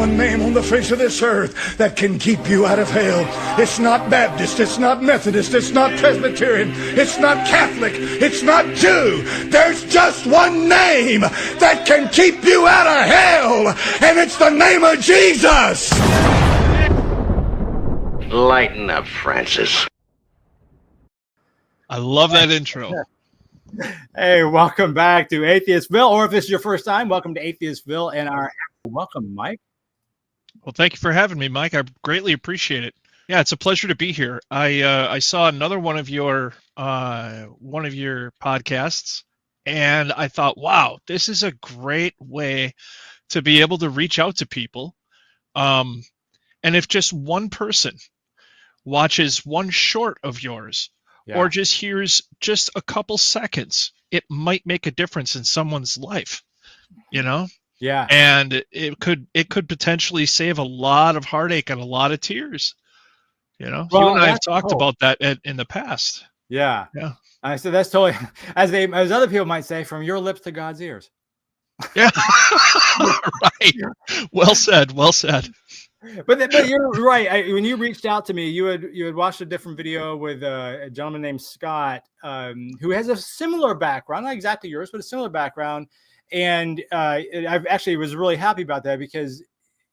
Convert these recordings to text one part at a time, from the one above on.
one name on the face of this earth that can keep you out of hell. It's not Baptist, it's not Methodist, it's not Presbyterian, it's not Catholic, it's not Jew. There's just one name that can keep you out of hell, and it's the name of Jesus. Lighten up, Francis. I love that intro. Hey, welcome back to Atheistville, or if this is your first time, welcome to Atheistville and our welcome, Mike. Well, thank you for having me, Mike. I greatly appreciate it. Yeah, it's a pleasure to be here. I saw another one of your podcasts, and I thought, wow, this is a great way to be able to reach out to people. And if just one person watches one short of yours, or just hears just a couple seconds, it might make a difference in someone's life, you know? Yeah. And it could potentially save a lot of heartache and a lot of tears, you know? Well, you and I have talked about that in the past. Yeah. Yeah. I said that's totally, as other people might say, from your lips to God's ears. Yeah. Right. Well said. Well said. But you're right. When you reached out to me, you had watched a different video with a gentleman named Scott, who has a similar background, not exactly yours, but a similar background. And I actually was really happy about that because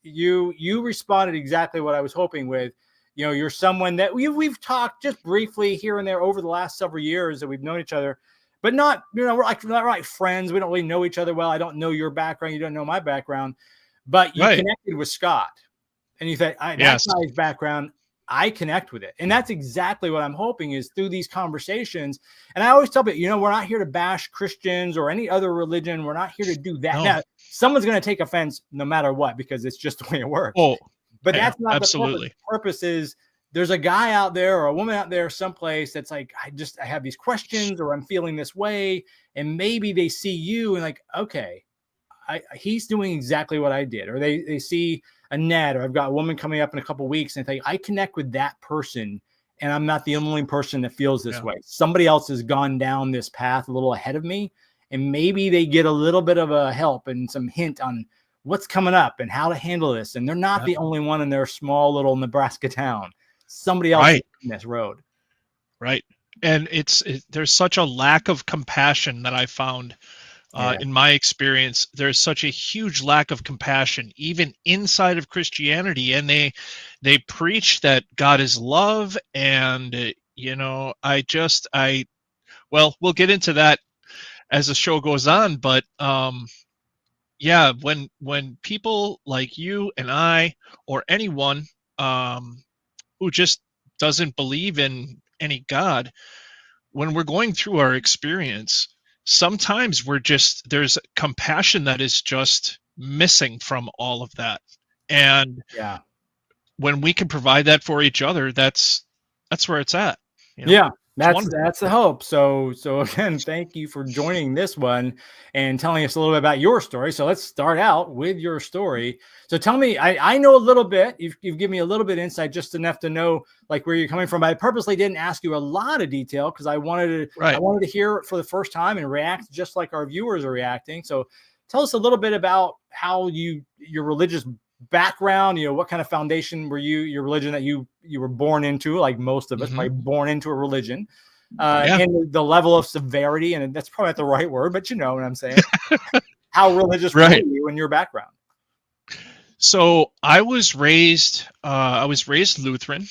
you responded exactly what I was hoping with. You know, you're someone that we've talked just briefly here and there over the last several years that we've known each other, but not, you know, we're not like friends. We don't really know each other well. I don't know your background. You don't know my background, but you connected with Scott. And you think, that's not his background. I connect with it. And that's exactly what I'm hoping is through these conversations. And I always tell people, you know, we're not here to bash Christians or any other religion. We're not here to do that. No. Now, someone's going to take offense no matter what, because it's just the way it works. Oh, but that's not absolutely. The purpose is there's a guy out there or a woman out there someplace that's like, I have these questions or I'm feeling this way. And maybe they see you and like, okay, he's doing exactly what I did. Or they see Annette, or I've got a woman coming up in a couple of weeks and think I connect with that person and I'm not the only person that feels this way. Somebody else has gone down this path a little ahead of me, and maybe they get a little bit of a help and some hint on what's coming up and how to handle this. And they're not the only one in their small little Nebraska town. Somebody else is in this road. Right. And there's such a lack of compassion that I found. In my experience, there's such a huge lack of compassion, even inside of Christianity. And they preach that God is love. And, you know, we'll get into that as the show goes on. But, when people like you and I, or anyone who just doesn't believe in any God, when we're going through our experience, sometimes there's compassion that is just missing from all of that. And when we can provide that for each other, that's where it's at. You know? Yeah. That's the hope. So again, thank you for joining this one and telling us a little bit about your story. So let's start out with your story. So tell me, I know a little bit. You've given me a little bit of insight, just enough to know like where you're coming from. I purposely didn't ask you a lot of detail because I wanted to hear it for the first time and react just like our viewers are reacting. So tell us a little bit about how your religious background, you know, what kind of foundation were your religion that you were born into, like most of us, probably born into a religion, and the level of severity, and that's probably not the right word, but you know what I'm saying. How religious were you in your background? So I was raised Lutheran,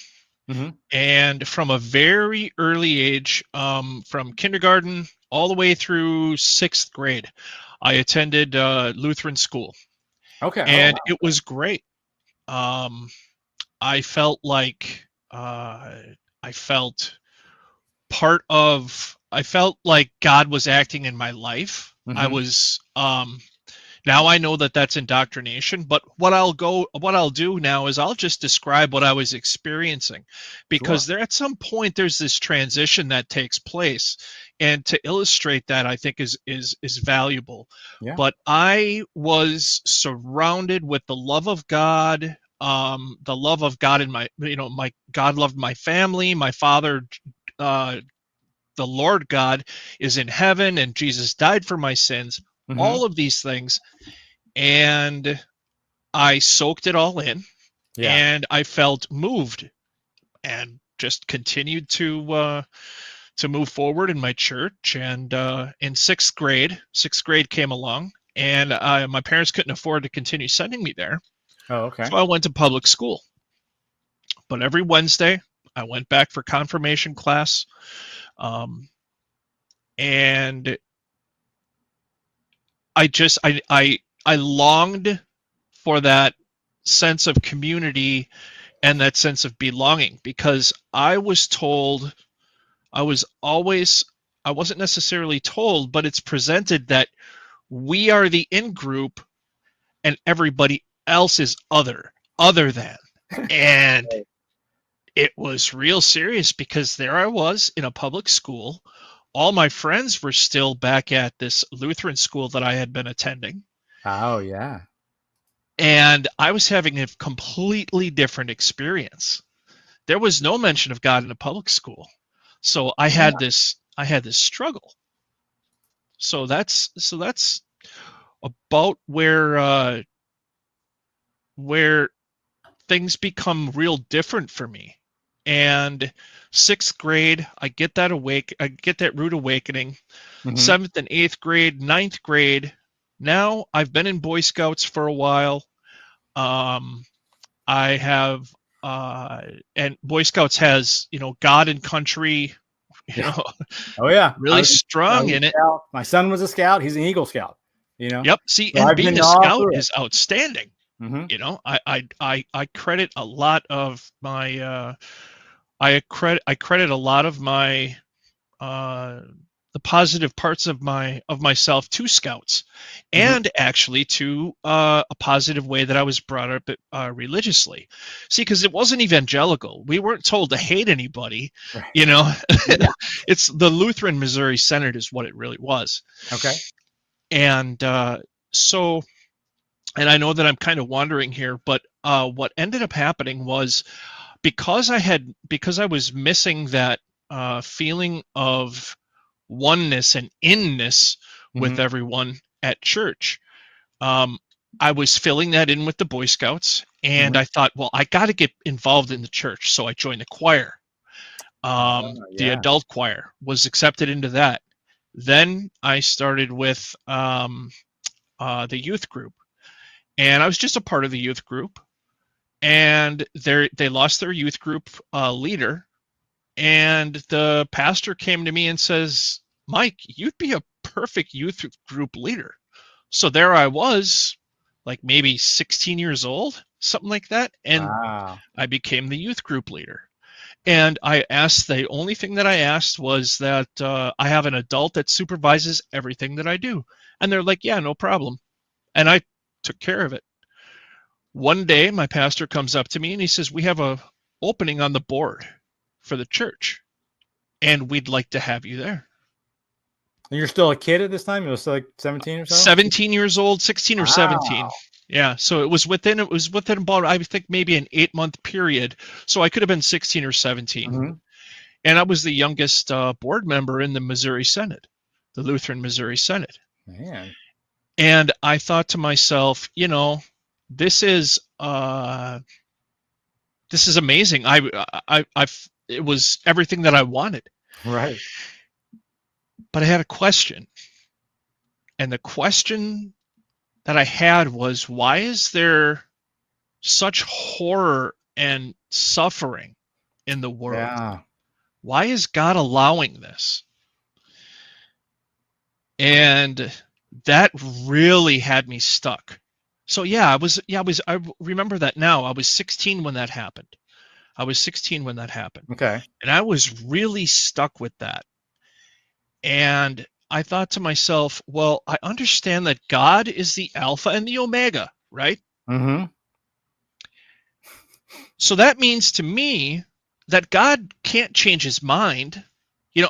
and from a very early age, from kindergarten all the way through 6th grade, I attended Lutheran school. Okay. And it was great. I felt like God was acting in my life. I was now I know that that's indoctrination, but what I'll do now is I'll just describe what I was experiencing, because there at some point there's this transition that takes place, and to illustrate that I think is valuable. But I was surrounded with the love of God, in my God loved my family. My father, the Lord God, is in heaven, and Jesus died for my sins. All of these things. And I soaked it all in, Yeah. and I felt moved, and just continued to move forward in my church. And in sixth grade came along, and my parents couldn't afford to continue sending me there, Oh, okay. so I went to public school. But every Wednesday, I went back for confirmation class, and I longed for that sense of community and that sense of belonging, because I was told, I wasn't necessarily told, but it's presented that we are the in group and everybody else is other than. And it was real serious, because there I was in a public school. All my friends were still back at this Lutheran school that I had been attending. Oh, yeah. And I was having a completely different experience. There was no mention of God in a public school. So I had this struggle. So that's about where things become real different for me. And sixth grade, I get that rude awakening. Mhm. Seventh and eighth grade, ninth grade. Now I've been in Boy Scouts for a while. I have, and Boy Scouts has, God and country, Oh, yeah. really strong in it. Scout. My son was a scout. He's an Eagle Scout. Yep. See, So and I've being been a all scout through it. is outstanding. Mhm. I credit a lot of my I credit a lot of my the positive parts of myself to scouts, and actually to a positive way that I was brought up religiously. See, because it wasn't evangelical. We weren't told to hate anybody. Right. It's the Lutheran Missouri Synod is what it really was. Okay. And so, and I know that I'm kind of wandering here, but what ended up happening was, because I was missing that feeling of oneness and inness with everyone at church, I was filling that in with the Boy Scouts, and I thought, well, I got to get involved in the church, so I joined the choir. The adult choir, was accepted into that. Then I started with the youth group, and I was just a part of the youth group. And they lost their youth group leader, and the pastor came to me and says, Mike, you'd be a perfect youth group leader. So there I was, like maybe 16 years old, something like that, and I became the youth group leader. And the only thing that I asked was that I have an adult that supervises everything that I do. And they're like, yeah, no problem. And I took care of it. One day, my pastor comes up to me and he says, we have a opening on the board for the church, and we'd like to have you there. And you're still a kid at this time? You were still like 17 or so? 17 years old, 16 or 17. Yeah, so it was within about, I think, maybe an 8-month period. So I could have been 16 or 17. And I was the youngest board member in the Missouri Synod, the Lutheran Missouri Synod. Man. And I thought to myself, this is amazing. It was everything that I wanted. Right. But I had a question. And the question that I had was, why is there such horror and suffering in the world? Yeah. Why is God allowing this? And that really had me stuck. So I remember that now. I was 16 when that happened. Okay. And I was really stuck with that. And I thought to myself, well, I understand that God is the Alpha and the Omega, right? So that means to me that God can't change his mind.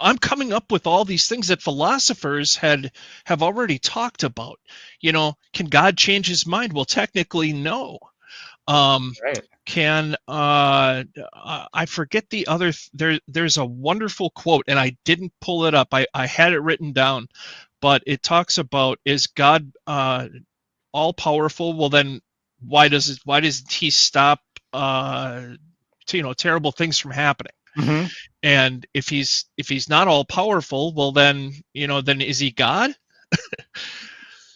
I'm coming up with all these things that philosophers have already talked about. Can God change his mind? Well, technically, no. Right. I forget the other. There's a wonderful quote, and I didn't pull it up. I had it written down, but it talks about, is God all powerful? Well, then why doesn't he stop terrible things from happening? Mm-hmm. And if he's not all powerful, well then is he God?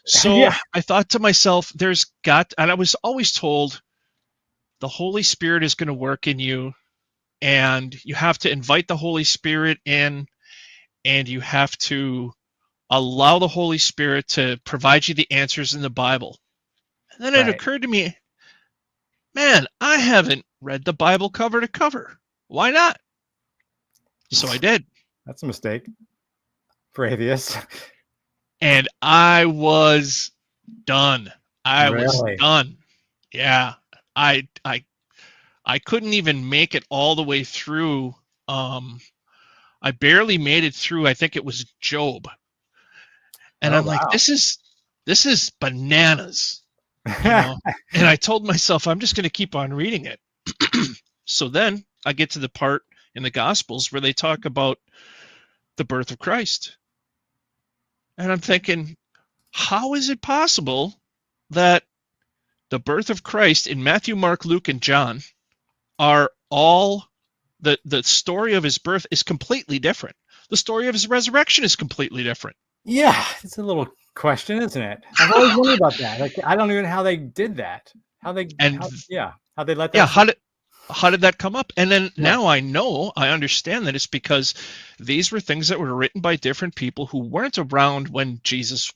So Yeah. I thought to myself, and I was always told the Holy Spirit is going to work in you, and you have to invite the Holy Spirit in, and you have to allow the Holy Spirit to provide you the answers in the Bible. And then it occurred to me, man, I haven't read the Bible cover to cover. Why not? So I did. That's a mistake for atheists. And I was done. I was done. Yeah. I couldn't even make it all the way through. I barely made it through. I think it was Job. And I'm like, this is bananas. And I told myself, I'm just going to keep on reading it. So then I get to the part in the Gospels where they talk about the birth of Christ. And I'm thinking, how is it possible that the birth of Christ in Matthew, Mark, Luke, and John are all the story of his birth is completely different. The story of his resurrection is completely different. Yeah, it's a little question, isn't it? I've always wondered about that. Like, I don't even know how they did that. How they let that. Yeah, how did that come up? And then now I understand that it's because these were things that were written by different people who weren't around when Jesus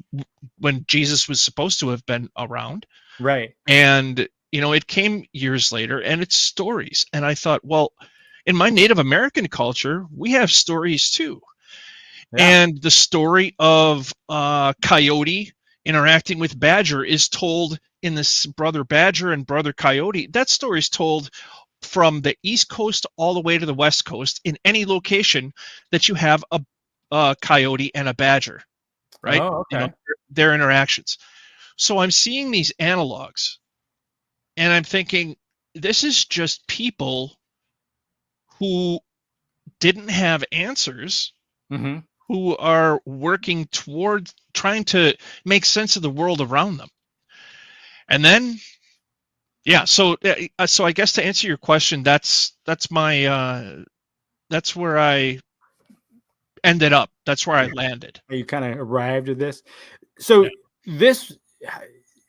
was supposed to have been around. Right. And it came years later, and it's stories. And I thought, well, in my Native American culture, we have stories too. Yeah. And the story of Coyote interacting with Badger is told in this Brother Badger and Brother Coyote. That story is told from the East Coast all the way to the West Coast in any location that you have a coyote and a badger, right? Oh, okay. Their interactions. So I'm seeing these analogs, and I'm thinking, this is just people who didn't have answers, who are working toward trying to make sense of the world around them. And then, so I guess to answer your question, that's my that's where I ended up. That's where I landed. You kind of arrived at this. So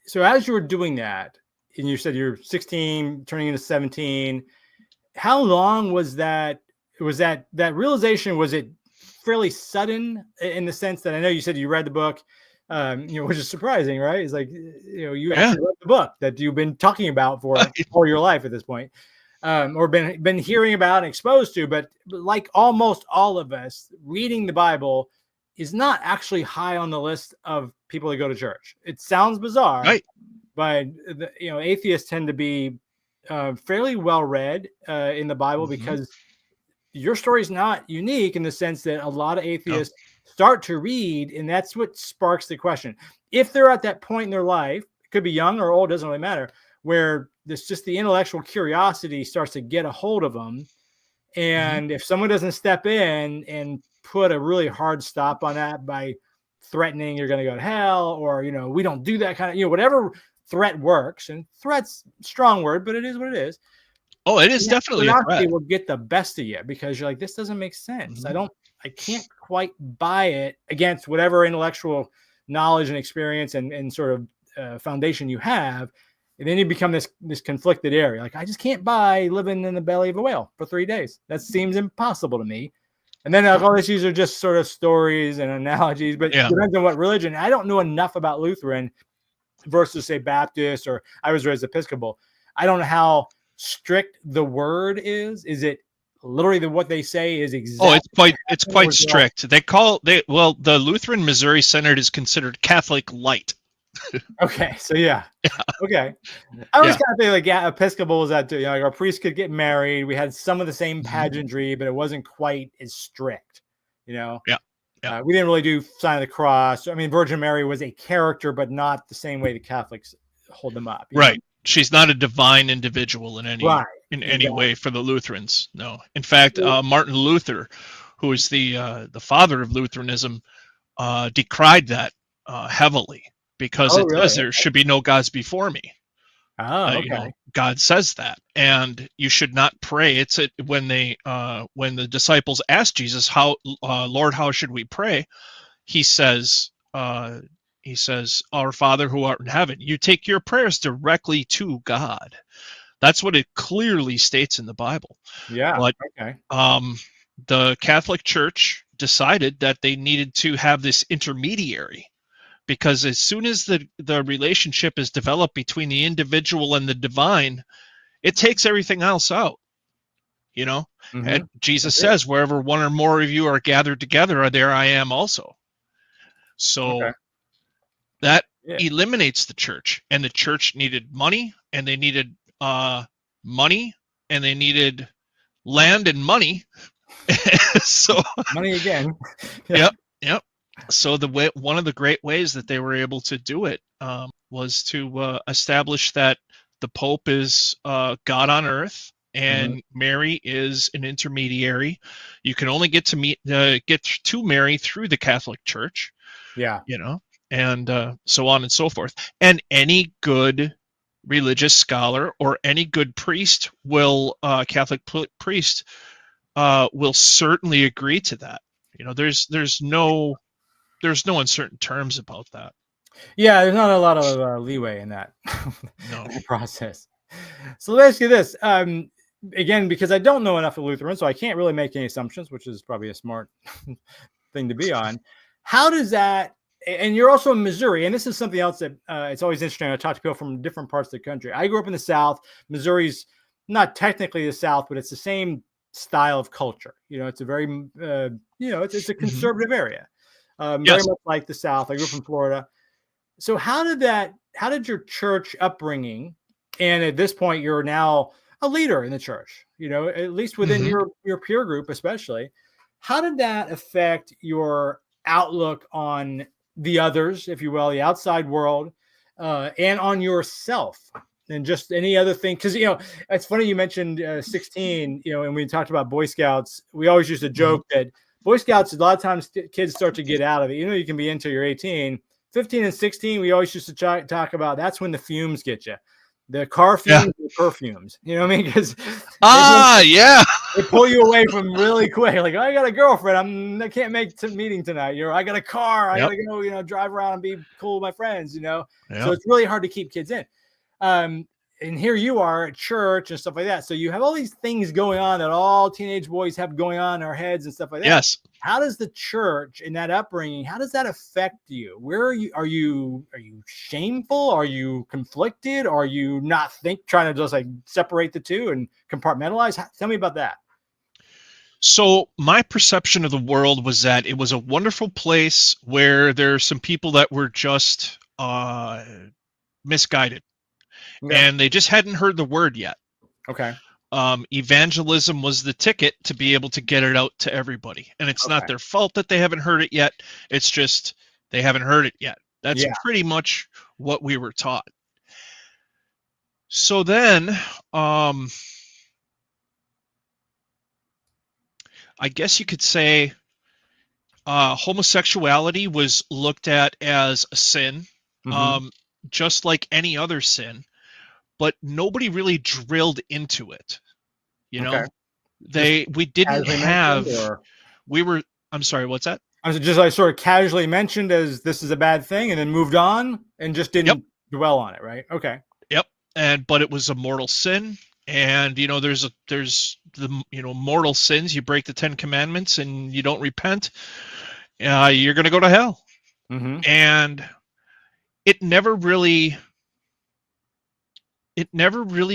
so as you were doing that, and you said you're 16, turning into 17, how long was that? Was that realization? Was it fairly sudden in the sense that I know you said you read the book, which is surprising, right? It's like, you actually read the book that you've been talking about for all your life at this point, or been hearing about and exposed to. But like almost all of us, reading the Bible is not actually high on the list of people that go to church. It sounds bizarre, right? But atheists tend to be fairly well read in the Bible because your story is not unique in the sense that a lot of atheists start to read, and that's what sparks the question. If they're at that point in their life, it could be young or old, doesn't really matter, where there's just the intellectual curiosity starts to get a hold of them. And if someone doesn't step in and put a really hard stop on that by threatening you're going to go to hell, or, we don't do that kind of, whatever threat works, and threat's a strong word, but it is what it is. Oh, it is definitely a threat. Will get the best of you because you're like, this doesn't make sense. I can't quite buy it against whatever intellectual knowledge and experience and sort of foundation you have. And then you become this conflicted area. Like, I just can't buy living in the belly of a whale for 3 days. That seems impossible to me. And then all these are just sort of stories and analogies, but it depends on what religion. I don't know enough about Lutheran versus, say, Baptist, or I was raised Episcopal. I don't know how strict the word is. Is it literally what they say is exactly? Oh, it's quite strict. The Lutheran Missouri Synod is considered Catholic light. Okay, so okay. I was kind of thinking like Episcopal was that too. Like our priests could get married. We had some of the same pageantry, but it wasn't quite as strict. We didn't really do sign of the cross. I mean, Virgin Mary was a character, but not the same way the Catholics hold them up. Right. She's not a divine individual in any way for the Lutherans. No. In fact, Martin Luther, who is the father of Lutheranism, decried that heavily because says there should be no gods before me. Oh, You know, okay. God says that, and you should not pray. It's when the disciples asked Jesus, "How, Lord, how should we pray?" He says, "Our Father who art in heaven." You take your prayers directly to God. That's what it clearly states in the Bible. Yeah. But Okay. the Catholic Church decided that they needed to have this intermediary, because as soon as the relationship is developed between the individual and the divine, it takes everything else out, you know. Mm-hmm. And Jesus Agree. says, wherever one or more of you are gathered together, there I am also. Okay. So that Yeah. eliminates the church, and the church needed money, and they needed money, and they needed land and money. So Money again. Yeah. yep, yep. So one of the great ways that they were able to do it was to establish that the Pope is God on earth, and Mary is an intermediary. You can only get to Mary through the Catholic Church, Yeah. you know, and so on and so forth. And any good religious scholar or any good priest Catholic priest will certainly agree to that. You know, there's no uncertain terms about that. Yeah. There's not a lot of leeway in that No. process. So let me ask you this. Again, because I don't know enough of Lutheran, so I can't really make any assumptions, which is probably a smart thing to be on. How does that, and you're also in Missouri, and this is something else that it's always interesting. I talk to people from different parts of the country. I grew up in the South. Missouri's not technically the South, but it's the same style of culture. You know, it's a very, it's a conservative area, very Yes. much like the South. I grew up in Florida. So how did your church upbringing, and at this point, you're now a leader in the church, you know, at least within your peer group, especially, how did that affect your outlook on the others, if you will, the outside world, and on yourself, and just any other thing? Because, you know, it's funny you mentioned 16, you know, and we talked about Boy Scouts. We always used to joke that Boy Scouts, a lot of times kids start to get out of it. You know, you can be into your 18, 15 and 16. We always used to talk about that's when the fumes get you. The car fumes, and the perfumes. You know what I mean? Because they pull you away from really quick. Like, oh, I got a girlfriend. I can't make meeting tonight. I got a car. I gotta go. You know, drive around and be cool with my friends. You know, so it's really hard to keep kids in. And here you are at church and stuff like that. So you have all these things going on that all teenage boys have going on in our heads and stuff like that. Yes. How does the church and that upbringing, how does that affect you? Where are you? Are you shameful? Are you conflicted? Are you not trying to just like separate the two and compartmentalize? Tell me about that. So my perception of the world was that it was a wonderful place where there are some people that were just misguided. Okay. And they just hadn't heard the word yet. Okay. Evangelism was the ticket to be able to get it out to everybody. And it's not their fault that they haven't heard it yet. It's just they haven't heard it yet. That's pretty much what we were taught. So then, I guess you could say homosexuality was looked at as a sin, just like any other sin. But nobody really drilled into it. You know, we didn't have, I'm sorry, what's that? I was just like sort of casually mentioned as this is a bad thing and then moved on and just didn't dwell on it. Right. Okay. Yep. But it was a mortal sin. And, you know, there's the, you know, mortal sins. You break the 10 Commandments and you don't repent. You're going to go to hell. And it never really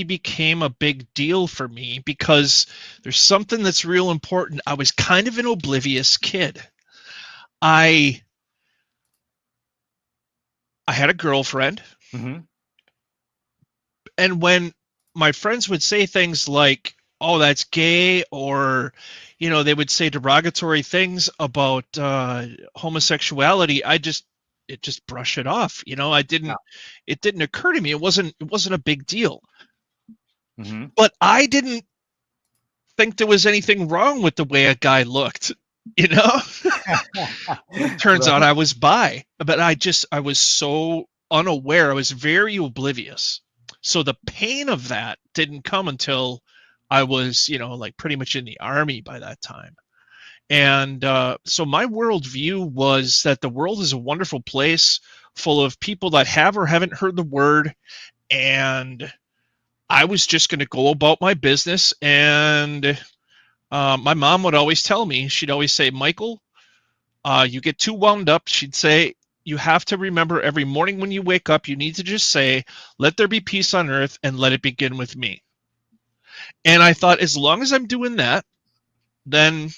became a big deal for me because there's something that's real important. I was kind of an oblivious kid. I had a girlfriend. And when my friends would say things like, oh, that's gay, or, you know, they would say derogatory things about homosexuality, it just brush it off. You know, it didn't occur to me. It wasn't a big deal. But I didn't think there was anything wrong with the way a guy looked, you know. Turns out I was bi, but I was so unaware. I was very oblivious. So the pain of that didn't come until I was, like pretty much in the army by that time. And so my worldview was that the world is a wonderful place full of people that have or haven't heard the word. And I was just going to go about my business. And my mom would always tell me, she'd always say, Michael, you get too wound up. She'd say, you have to remember every morning when you wake up, you need to just say, let there be peace on earth and let it begin with me. And I thought, as long as I'm doing that, then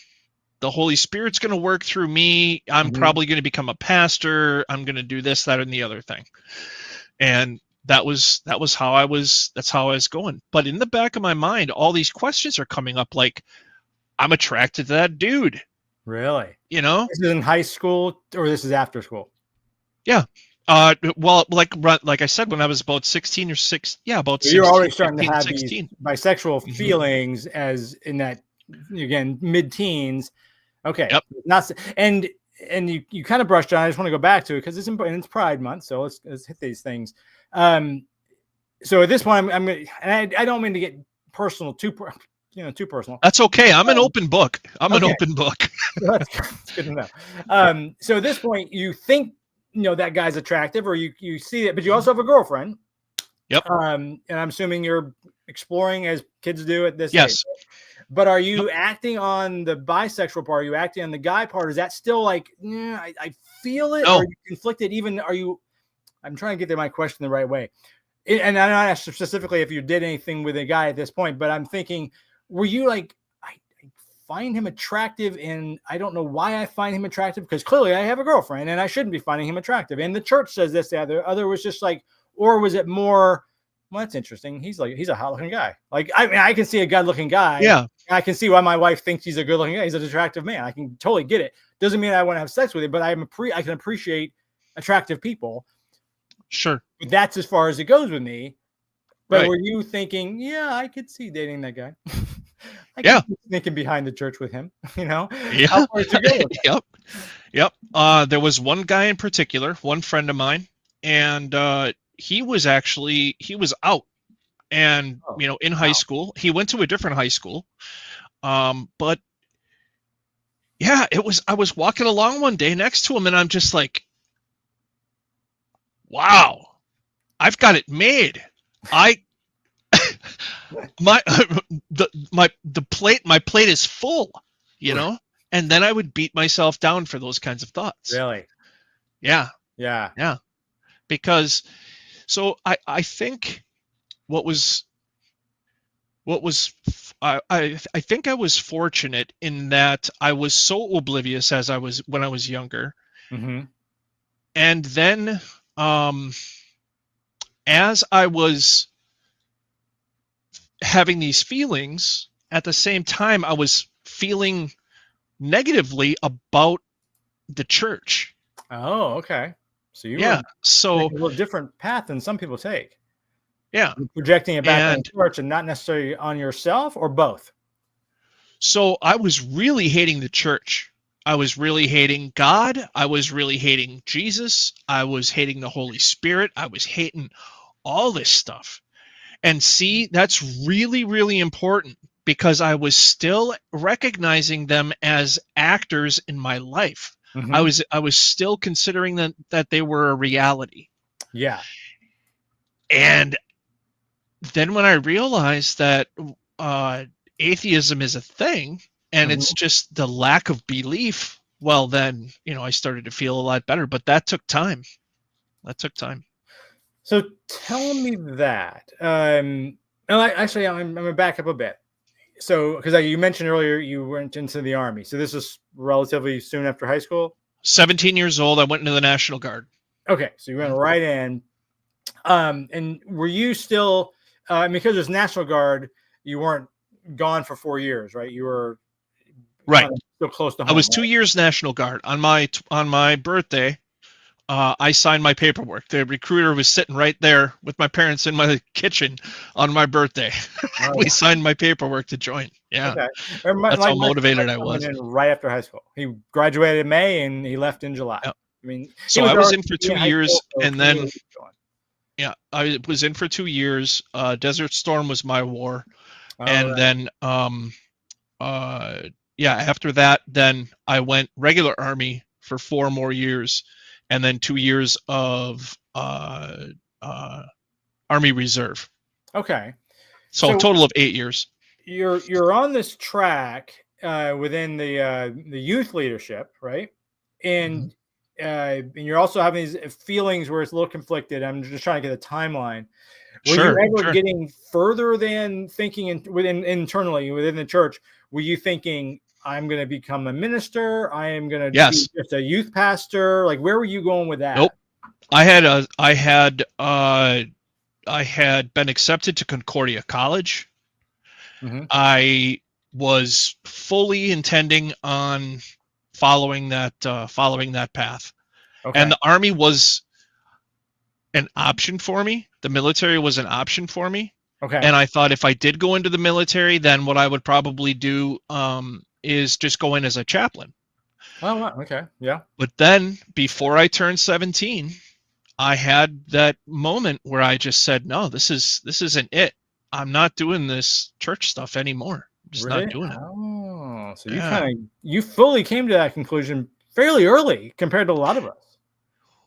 the Holy Spirit's going to work through me. I'm probably going to become a pastor. I'm going to do this, that, and the other thing. And that's how I was going. But in the back of my mind, all these questions are coming up, like, I'm attracted to that dude. Really? This is in high school, or this is after school? Yeah. Well, like I said, when I was about 16 or 6, about 16. You're already starting 15, to have 16. These bisexual feelings as in that, again, mid-teens. Okay. Yep. And you kind of brushed on. I just want to go back to it because it's important. It's Pride Month, so let's hit these things. So at this point, I don't mean to get personal, too personal. That's okay. I'm an open book. An open book. That's good to know. So at this point, you think that guy's attractive, or you see it, but you also have a girlfriend. Yep. And I'm assuming you're exploring as kids do at this yes. age. But are you acting on the bisexual part? Are you acting on the guy part? Is that still like, I feel it? No. Or are you conflicted? I'm trying to get my question the right way. And I'm not asking specifically if you did anything with a guy at this point, but I'm thinking, were you like, I find him attractive and I don't know why I find him attractive, because clearly I have a girlfriend and I shouldn't be finding him attractive. And the church says this, the other was just like, or was it more, well, that's interesting. He's a hot looking guy. Like, I mean, I can see a good looking guy. Yeah. I can see why my wife thinks he's a good looking guy. He's an attractive man. I can totally get it. Doesn't mean I want to have sex with him, but I can appreciate attractive people. Sure. But that's as far as it goes with me. But right. Were you thinking, I could see dating that guy? I can see thinking behind the church with him, Yeah. How far did you go? Yep. There was one guy in particular, one friend of mine, and he was out. And, in high school, he went to a different high school. But yeah, I was walking along one day next to him and I'm just like, wow, I've got it made. My plate is full, and then I would beat myself down for those kinds of thoughts. Really? Yeah. Yeah. Because I think I think I was fortunate in that I was so oblivious when I was younger. Mm-hmm. And then as I was having these feelings, at the same time I was feeling negatively about the church. Oh, okay. So you were a little different path than some people take. Yeah. You're projecting it back on the church and not necessarily on yourself, or both? So I was really hating the church. I was really hating God. I was really hating Jesus. I was hating the Holy Spirit. I was hating all this stuff. And see, that's really, really important, because I was still recognizing them as actors in my life. Mm-hmm. I was still considering that they were a reality. Yeah. And then when I realized that atheism is a thing, and mm-hmm. it's just the lack of belief, well, then, I started to feel a lot better. But that took time. So tell me that. I'm going to back up a bit. So, because you mentioned earlier you went into the Army. So this is relatively soon after high school? 17 years old. I went into the National Guard. Okay. So you went right in. And were you still, because it was National Guard, you weren't gone for 4 years, right? You were right. Still close to home. I was 2 years National Guard. On my birthday, I signed my paperwork. The recruiter was sitting right there with my parents in my kitchen on my birthday. Oh, we signed my paperwork to join. Yeah. Okay. That's how motivated I was. Right after high school. He graduated in May and he left in July. Yep. I mean, so I was in for 2 years, and then Yeah, I was in for 2 years. Desert Storm was my war, All and right. then yeah, after that, then I went regular Army for 4 more years, and then 2 years of Army Reserve. Okay. So a So total of 8 years. you're on this track within the youth leadership, right? Mhm. And you're also having these feelings where it's a little conflicted. I'm just trying to get a timeline. Were you Sure, ever sure. getting further than thinking within internally within the church? Were you thinking, I'm going to become a minister? I am going to be Yes. just a youth pastor? Like, where were you going with Nope. that? I had been accepted to Concordia College. Mm-hmm. I was fully intending on following that path, Okay. and the Army was an option for me. The military was an option for me, Okay. and I thought if I did go into the military, then what I would probably do is just go in as a chaplain. Oh, wow. Okay. Yeah. But then, before I turned 17, I had that moment where I just said, "No, this isn't it. I'm not doing this church stuff anymore. I'm just not Really? doing it." Oh, so Yeah. you fully came to that conclusion fairly early compared to a lot of us.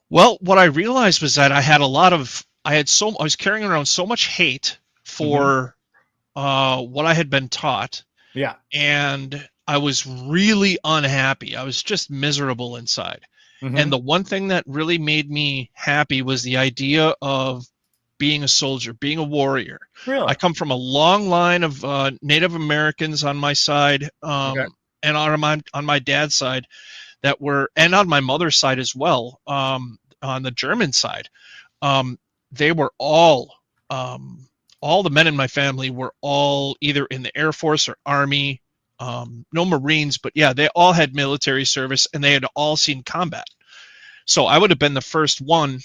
Well, what I realized was that I was carrying around so much hate Mm-hmm. for what I had been taught, Yeah. and I was really unhappy. I was just miserable inside. Mm-hmm. And the one thing that really made me happy was the idea of being a soldier, being a warrior. Really? I come from a long line of Native Americans on my side, Okay. and on my dad's side that were, and on my mother's side as well, on the German side. They were all the men in my family were all either in the Air Force or Army, no Marines, but yeah, they all had military service and they had all seen combat. So I would have been the first one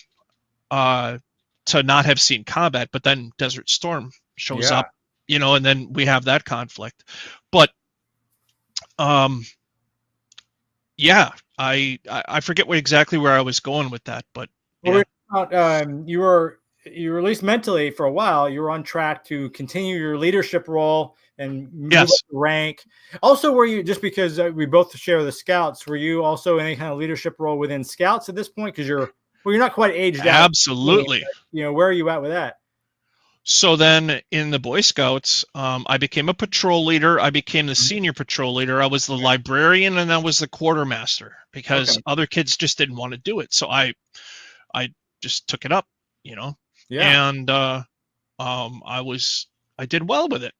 to not have seen combat, but then Desert Storm shows Yeah. up, and then we have that conflict. But um, yeah, I forget exactly where I was going with that, but Well, yeah. you were at least mentally for a while. You were on track to continue your leadership role and move up Yes, the rank. Also, were you just because we both share the Scouts? Were you also in any kind of leadership role within Scouts at this point? Because you're not quite aged out. absolutely. Where are you at with that? So then in the Boy Scouts, I became a patrol leader. I became the Mhm. senior patrol leader. I was the librarian and I was the quartermaster because Okay. other kids just didn't want to do it. So I just took it up, you know, Yeah. and I did well with it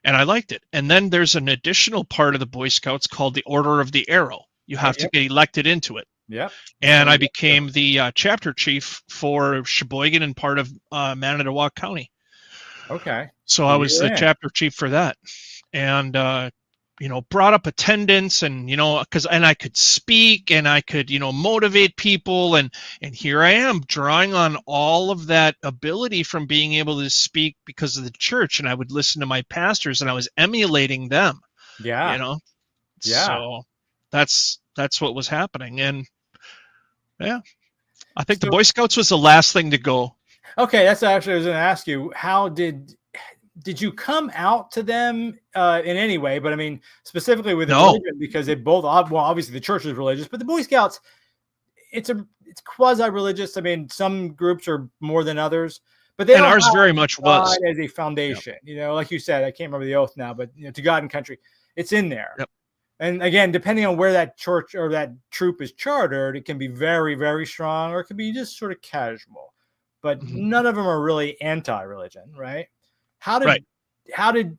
and I liked it. And then there's an additional part of the Boy Scouts called the Order of the Arrow. You have to Yep. get elected into it. Yep. And I became the chapter chief for Sheboygan and part of Manitowoc County. Okay. So So I was you're the in. chapter chief for that, and brought up attendance, and and I could speak, and I could motivate people, and here I am drawing on all of that ability from being able to speak because of the church, and I would listen to my pastors, and I was emulating them, you Yeah. know. Yeah. So that's what was happening, and yeah, I think the So Boy Scouts was the last thing to go. okay, that's actually I was going to ask you. How did you come out to them in any way? But I mean, specifically with the No, religion, because they both, well, obviously the church is religious, but the Boy Scouts, it's quasi-religious. I mean, some groups are more than others, but they and all ours very have much God was. as a Yep, foundation. Like you said, I can't remember the oath now, but to God and country, it's in there. yep. And again, depending on where that church or that troop is chartered, it can be very, very strong, or it can be just sort of casual. But Mhm. none of them are really anti-religion, right? How Right.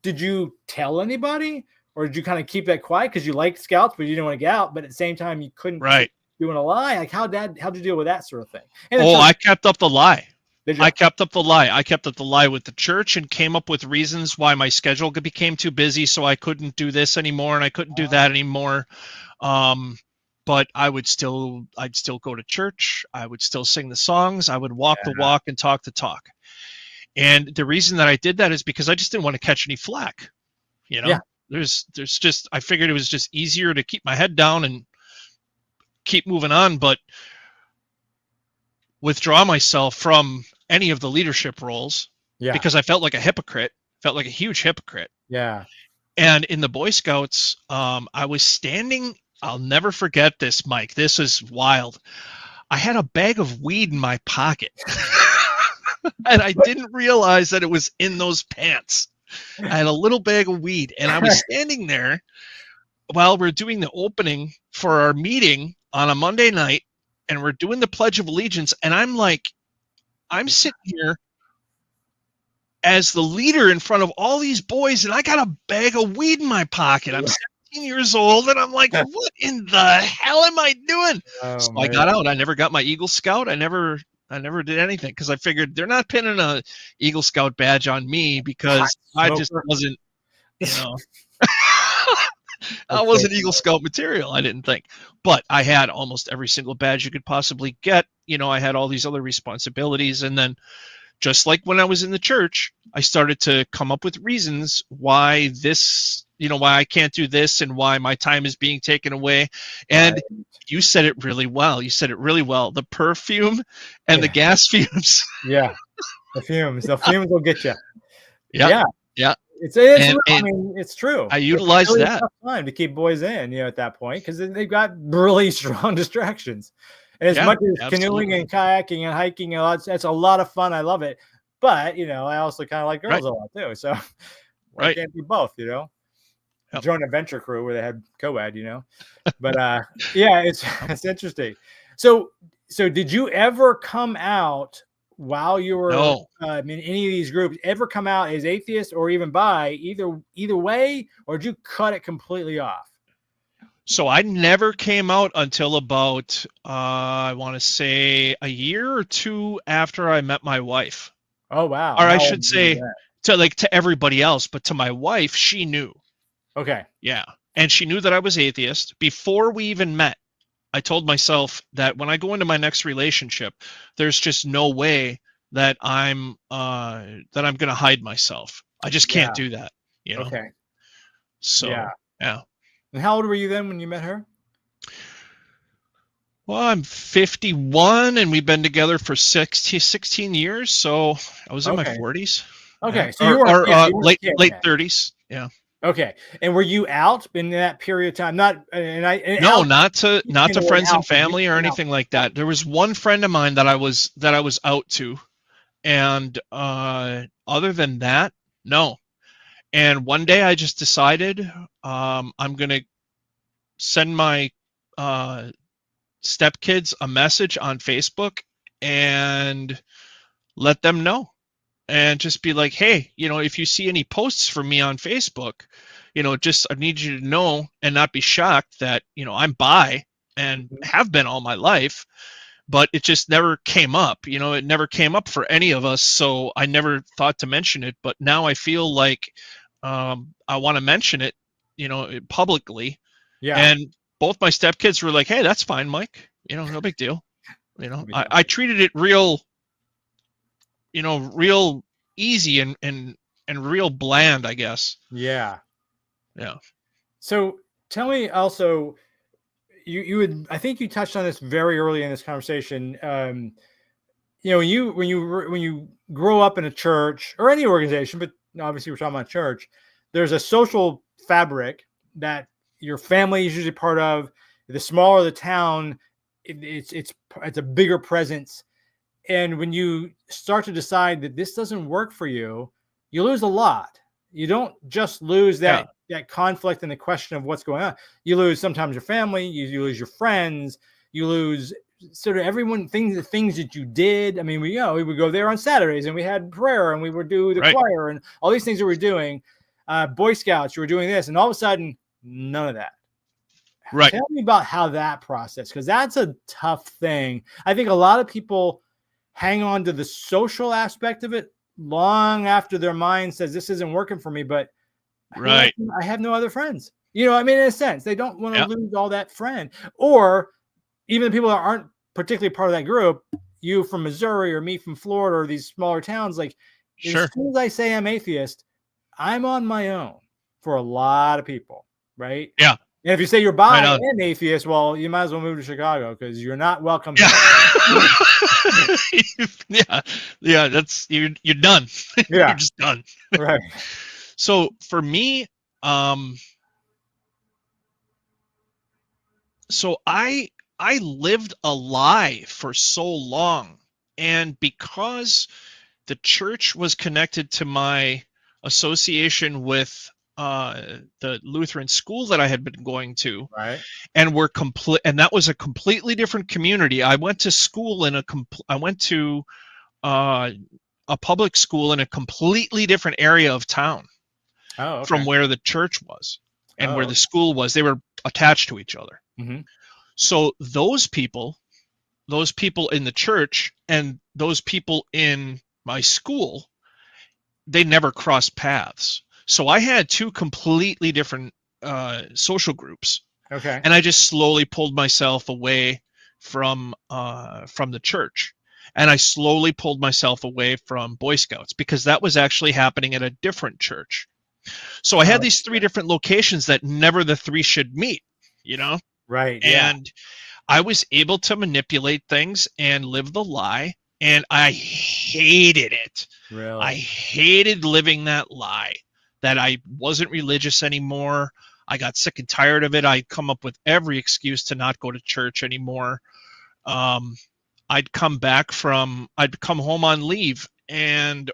did you tell anybody, or did you kind of keep that quiet because you liked Scouts, but you didn't want to get out, but at the same time you couldn't keep Right. doing a lie? Like how'd you deal with that sort of thing? And the Oh, church, I kept up the lie. did you? I kept up the lie. I kept up the lie with the church and came up with reasons why my schedule became too busy, so I couldn't do this anymore and I couldn't do that anymore. But I'd still go to church. I would still sing the songs. I would walk the walk and talk the talk. And the reason that I did that is because I just didn't want to catch any flack. You know, Yeah. there's just I figured it was just easier to keep my head down and keep moving on. But withdraw myself from any of the leadership roles Yeah. because I felt like a hypocrite, felt like a huge hypocrite. Yeah. And in the Boy Scouts, I was standing, I'll never forget this, Mike. This is wild. I had a bag of weed in my pocket. And I didn't realize that it was in those pants. I had a little bag of weed, and I was standing there while we're doing the opening for our meeting on a Monday night, and we're doing the Pledge of Allegiance, and I'm sitting here as the leader in front of all these boys, and I got a bag of weed in my pocket. I'm 17 years old, and I'm like, what in the hell am I doing? So I got out. I never got my Eagle Scout. I never did anything because I figured they're not pinning a Eagle Scout badge on me because I just wasn't, I wasn't Eagle Scout material, I didn't think. But I had almost every single badge you could possibly get. I had all these other responsibilities. And then just like when I was in the church, I started to come up with reasons why this, why I can't do this and why my time is being taken away. And you said it really well. The perfume and the gas fumes. Yeah. The fumes will get you. Yeah. It's I mean, it's true. I utilize really that time to keep boys in, at that point, because they've got really strong distractions. And as much as canoeing and kayaking and hiking, that's a lot of fun. I love it. But I also kind of like girls a lot too. So I can't do both, Join a venture crew where they had co-ed, But it's interesting. So did you ever come out while you were in any of these groups, ever come out as atheist or even bi, either way, or did you cut it completely off? So I never came out until about I want to say a year or two after I met my wife. Oh wow. Or I should say to everybody else, but to my wife, she knew. Okay. Yeah. And she knew that I was atheist before we even met. I told myself that when I go into my next relationship, there's just no way that I'm going to hide myself. I just can't do that, Okay. So, yeah. And how old were you then when you met her? Well, I'm 51 and we've been together for 16 years. So I was in my 40s. Okay. Yeah. So you were late 30s. Yeah. Okay. And were you out in that period of time? Not to friends and family or anything like that. There was one friend of mine that I was out to, and other than that, no. And one day I just decided I'm gonna send my stepkids a message on Facebook and let them know. And just be like, hey, if you see any posts from me on Facebook, I need you to know and not be shocked that, I'm bi and have been all my life, but it just never came up. It never came up for any of us. So I never thought to mention it. But now I feel like I want to mention it, publicly. Yeah. And both my stepkids were like, hey, that's fine, Mike. No big deal. I treated it real easy and real bland, I guess. Yeah. Yeah. So tell me also, I think you touched on this very early in this conversation. When you grow up in a church or any organization, but obviously we're talking about church, there's a social fabric that your family is usually part of. The smaller the town, it's a bigger presence. And when you start to decide that this doesn't work for you, you lose a lot. You don't just lose that conflict and the question of what's going on. You lose sometimes your family, you lose your friends, you lose sort of everyone, the things that you did. I mean, we would go there on Saturdays and we had prayer and we would do the choir and all these things that we're doing. Boy Scouts, you were doing this, and all of a sudden, none of that. Right. Tell me about how that process, because that's a tough thing. I think a lot of people hang on to the social aspect of it long after their mind says this isn't working for me, but I have no other friends. In a sense, they don't want to lose all that friend. Or even the people that aren't particularly part of that group, you from Missouri or me from Florida or these smaller towns, like as soon as I say I'm atheist, I'm on my own for a lot of people, right? Yeah. And if you say you're bi Right on. and atheist, well, you might as well move to Chicago because you're not welcome. Yeah. Yeah. That's you're done. Yeah. You're just done. Right. So for me, so I lived a lie for so long, and because the church was connected to my association with the Lutheran school that I had been going to, Right. and and that was a completely different community. I went to school in I went to a public school in a completely different area of town Oh, okay. from where the church was and where okay. the school was. They were attached to each other. Mm-hmm. So those people in the church and those people in my school, they never crossed paths. So I had two completely different social groups. Okay. And I just slowly pulled myself away from the church. And I slowly pulled myself away from Boy Scouts because that was actually happening at a different church. So I had these three different locations that never the three should meet, you know? Right. Yeah. And I was able to manipulate things and live the lie. And I hated it. Really? I hated living that lie that I wasn't religious anymore. I got sick and tired of it. I'd come up with every excuse to not go to church anymore. I'd come home on leave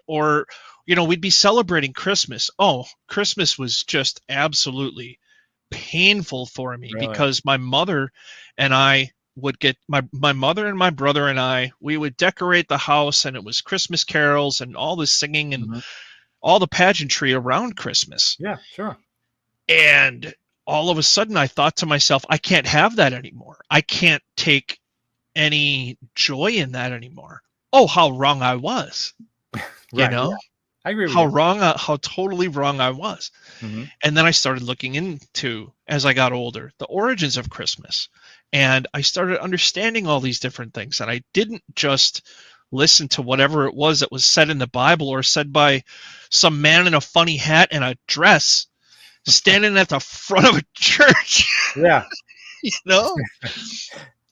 or we'd be celebrating Christmas. Oh, Christmas was just absolutely painful for me because my mother and I would get my mother and my brother and I, we would decorate the house, and it was Christmas carols and all the singing and all the pageantry around Christmas. Yeah, sure. And all of a sudden I thought to myself, I can't have that anymore. I can't take any joy in that anymore. Oh, how wrong I was. Right, Yeah. I agree with how you. wrong, how totally wrong I was. Mm-hmm. And then I started looking into, as I got older, the origins of Christmas. And I started understanding all these different things. And I didn't just listen to whatever it was that was said in the Bible or said by some man in a funny hat and a dress standing at the front of a church. Yeah.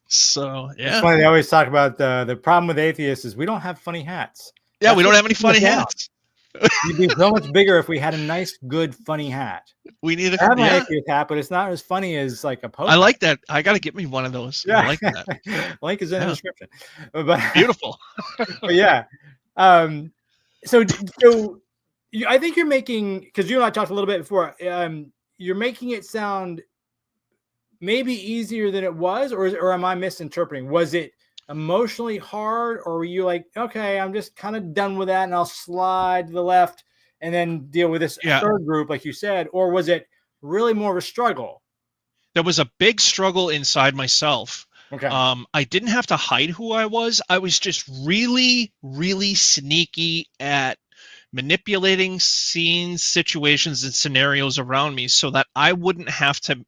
So, yeah. It's funny, they always talk about the problem with atheists is we don't have funny hats. Yeah, That's we don't what have any funny hats. You'd be so much bigger if we had a nice, good, funny hat. We need I have my atheist hat, but it's not as funny as like a Pope. I like that. I got to get me one of those. Yeah. I like that. Link is in the description. But beautiful. But yeah. So I think you're making, because you and I talked a little bit before, you're making it sound maybe easier than it was, or am I misinterpreting? Was it emotionally hard, or were you like, okay, I'm just kind of done with that and I'll slide to the left and then deal with this third group, like you said? Or was it really more of a struggle? There was a big struggle inside myself. Okay. I didn't have to hide who I was. I was just really, really sneaky at manipulating scenes, situations, and scenarios around me so that I wouldn't have to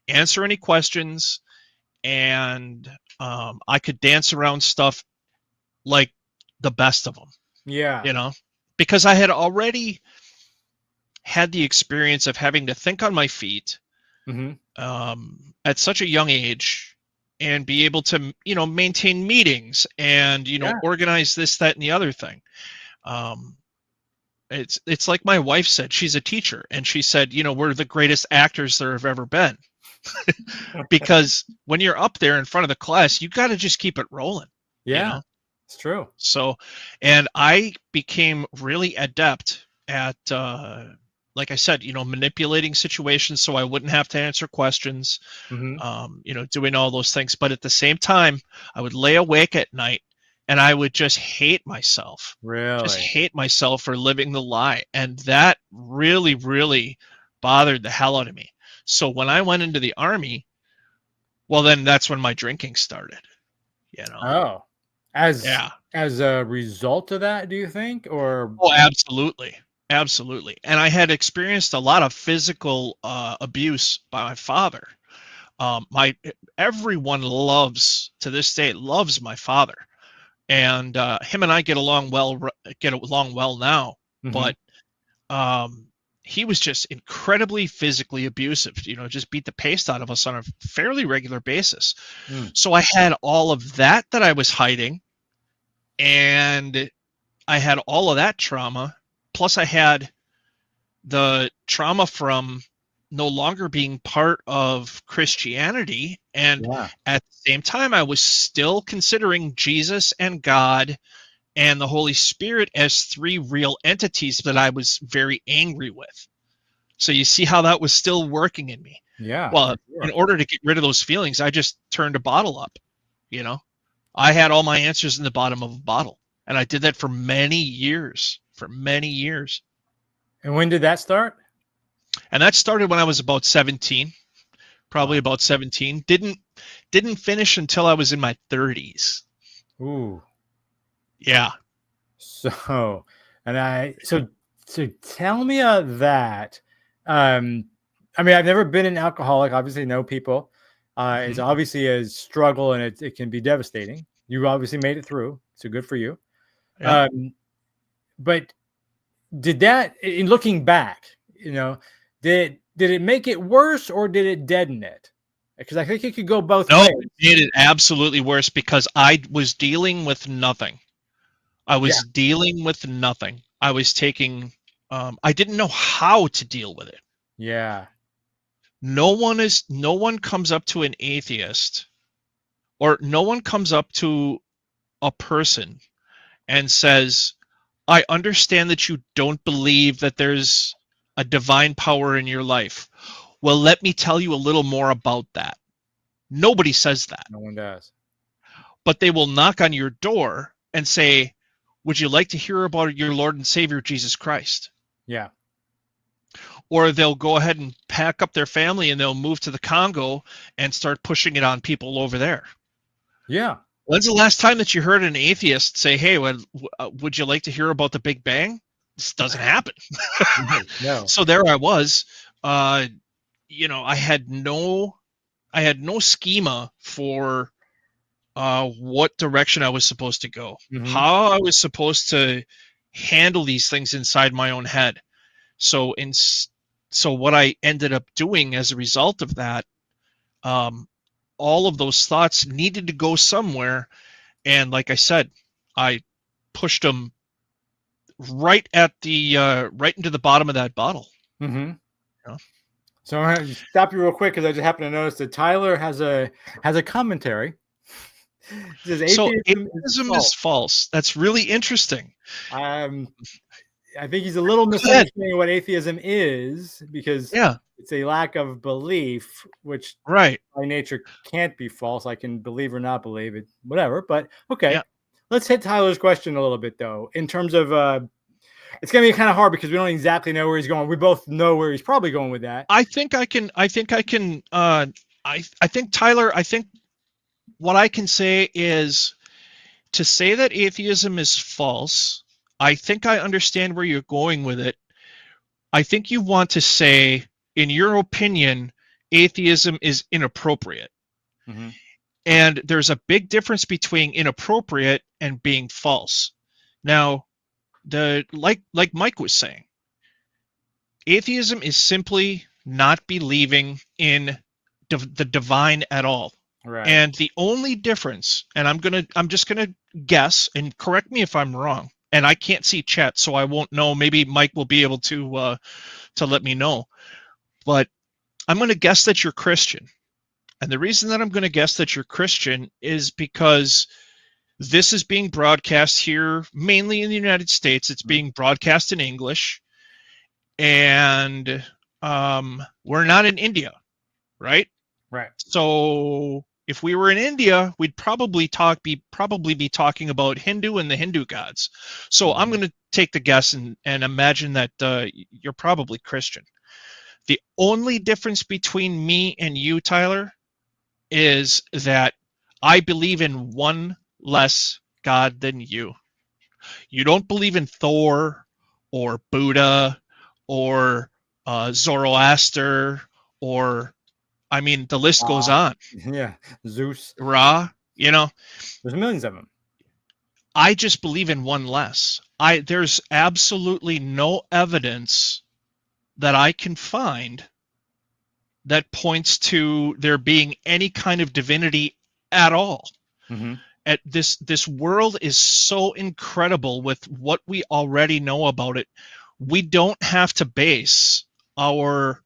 answer any questions, and I could dance around stuff like the best of them. Yeah. Because I had already had the experience of having to think on my feet at such a young age and be able to, maintain meetings and, organize this, that, and the other thing. It's like my wife said. She's a teacher, and she said, we're the greatest actors there have ever been. Because when you're up there in front of the class, you got to just keep it rolling. Yeah, it's true. So, and I became really adept at, like I said, manipulating situations so I wouldn't have to answer questions, doing all those things. But at the same time, I would lay awake at night and I would just hate myself. Really? Just hate myself for living the lie. And that really, really bothered the hell out of me. So when I went into the Army, well, then that's when my drinking started. Oh, as a result of that, do you think? Or absolutely, and I had experienced a lot of physical abuse by my father. Everyone to this day loves my father, and him and I get along well now. But he was just incredibly physically abusive, you know, just beat the paste out of us on a fairly regular basis. So I had all of that I was hiding, and I had all of that trauma. Plus I had the trauma from no longer being part of Christianity. And at the same time, I was still considering Jesus and God and the Holy Spirit as three real entities that I was very angry with. So you see how that was still working in me. Yeah. Well, in order to get rid of those feelings, I just turned a bottle up, you know. I had all my answers in the bottom of a bottle. And I did that for many years. And when did that start? And that started when I was about 17. Probably about 17. Didn't finish until I was in my 30s. Ooh. Yeah. So tell me that. I mean, I've never been an alcoholic. Obviously, know people. It's obviously a struggle, and it can be devastating. You obviously made it through, so good for you. Yeah. But did that, in looking back, you know, did it make it worse or did it deaden it? Because I think it could go both ways. No, it made it absolutely worse because I was dealing with nothing. I was taking, I didn't know how to deal with it. Yeah. No one comes up to an atheist, or no one comes up to a person and says, I understand that you don't believe that there's a divine power in your life. Well, let me tell you a little more about that. Nobody says that. No one does. But they will knock on your door and say, would you like to hear about your Lord and Savior, Jesus Christ? Yeah. Or they'll go ahead and pack up their family and they'll move to the Congo and start pushing it on people over there. Yeah. When's the last time that you heard an atheist say, hey, would you like to hear about the Big Bang? This doesn't happen. No. So there I was. You know, I had no schema for what direction I was supposed to go, how I was supposed to handle these things inside my own head. So what I ended up doing as a result of that, all of those thoughts needed to go somewhere. And like I said, I pushed them right into the bottom of that bottle. You know? So I'm going to stop you real quick because I just happened to notice that Tyler has a commentary. So atheism is false. That's really interesting. I think he's a little misunderstanding what atheism is, because it's a lack of belief, which by nature can't be false. I can believe or not believe it, whatever. But okay, let's hit Tyler's question a little bit though. In terms of, it's going to be kind of hard because we don't exactly know where he's going. We both know where he's probably going with that. I think Tyler, what I can say is, to say that atheism is false, I think I understand where you're going with it. I think you want to say, in your opinion, atheism is inappropriate. And there's a big difference between inappropriate and being false. Now, like Mike was saying, atheism is simply not believing in the divine at all. Right. And the only difference, and I'm just gonna guess, and correct me if I'm wrong, and I can't see chat, so I won't know. Maybe Mike will be able to let me know. But I'm gonna guess that you're Christian. And the reason that I'm gonna guess that you're Christian is because this is being broadcast here, mainly in the United States. It's being broadcast in English. And we're not in India, right? Right. So if we were in India, we'd probably be talking about Hindu and the Hindu gods. So I'm going to take the guess and imagine that you're probably Christian. The only difference between me and you, Tyler, is that I believe in one less God than you. You don't believe in Thor or Buddha or Zoroaster, or, I mean, the list goes on. Yeah, Zeus, Ra, you know. There's millions of them. I just believe in one less. There's absolutely no evidence that I can find that points to there being any kind of divinity at all. Mm-hmm. At this world is so incredible with what we already know about it. We don't have to base our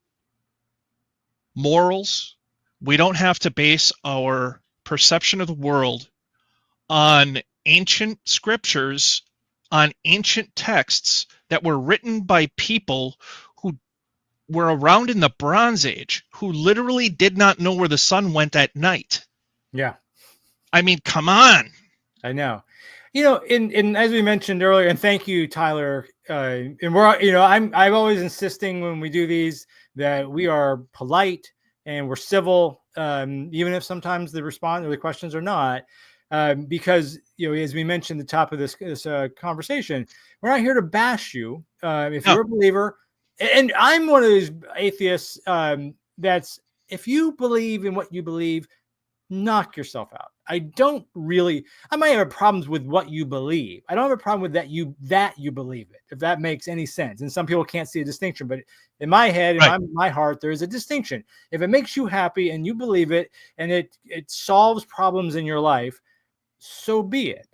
morals, we don't have to base our perception of the world on ancient scriptures, on ancient texts that were written by people who were around in the Bronze Age, who literally did not know where the sun went at night. Yeah. I mean, come on. I know. In as we mentioned earlier, and thank you, Tyler. And we're, I'm always insisting when we do these that we are polite and we're civil, even if sometimes the questions are not, because as we mentioned at the top of this conversation, we're not here to bash you. If you're a believer, and I'm one of those atheists that's, if you believe in what you believe, knock yourself out. I might have problems with what you believe. I don't have a problem with that you believe it, if that makes any sense. And some people can't see a distinction, but in my head, in my heart, there is a distinction. If it makes you happy and you believe it and it solves problems in your life, so be it.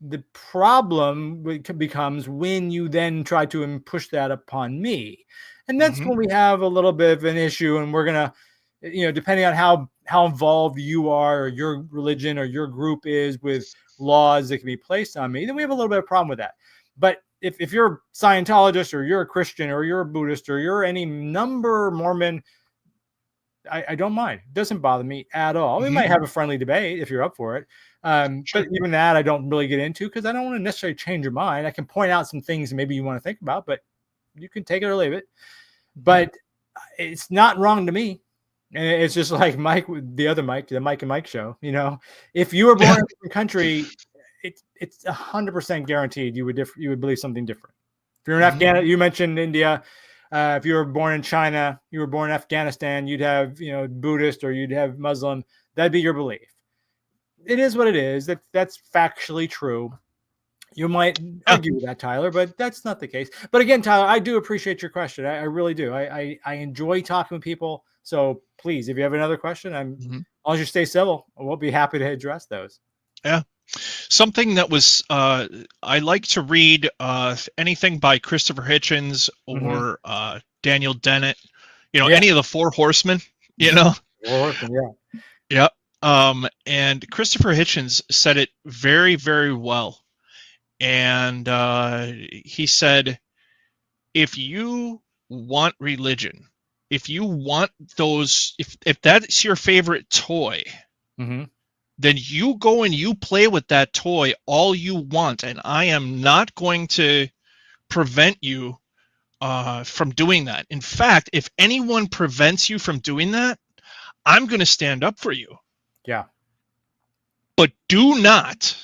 The problem becomes when you then try to push that upon me. And that's when we have a little bit of an issue, and we're going to, depending on how involved you are or your religion or your group is with laws that can be placed on me, then we have a little bit of problem with that. But if you're a Scientologist or you're a Christian or you're a Buddhist or you're any number Mormon, I don't mind. It doesn't bother me at all. We might have a friendly debate if you're up for it. But even that I don't really get into, because I don't want to necessarily change your mind. I can point out some things maybe you want to think about, but you can take it or leave it. But it's not wrong to me. And it's just like Mike, the other Mike, the Mike and Mike show. If you were born in a different country, it's 100% guaranteed you would believe something different. If you're in Afghanistan, you mentioned India. If you were born in China, you were born in Afghanistan, you'd have Buddhist or you'd have Muslim. That'd be your belief. It is what it is. That's factually true. You might argue with that, Tyler, but that's not the case. But again, Tyler, I do appreciate your question. I really do. I enjoy talking with people. So please, if you have another question, as long as you stay civil, we'll be happy to address those. Yeah. Something that was, I like to read anything by Christopher Hitchens or Daniel Dennett, any of the Four Horsemen, Four Horsemen, yeah. And Christopher Hitchens said it very, very well. And he said, if you want religion, if you want those, if that's your favorite toy, then you go and you play with that toy all you want. And I am not going to prevent you from doing that. In fact, if anyone prevents you from doing that, I'm going to stand up for you. Yeah. But do not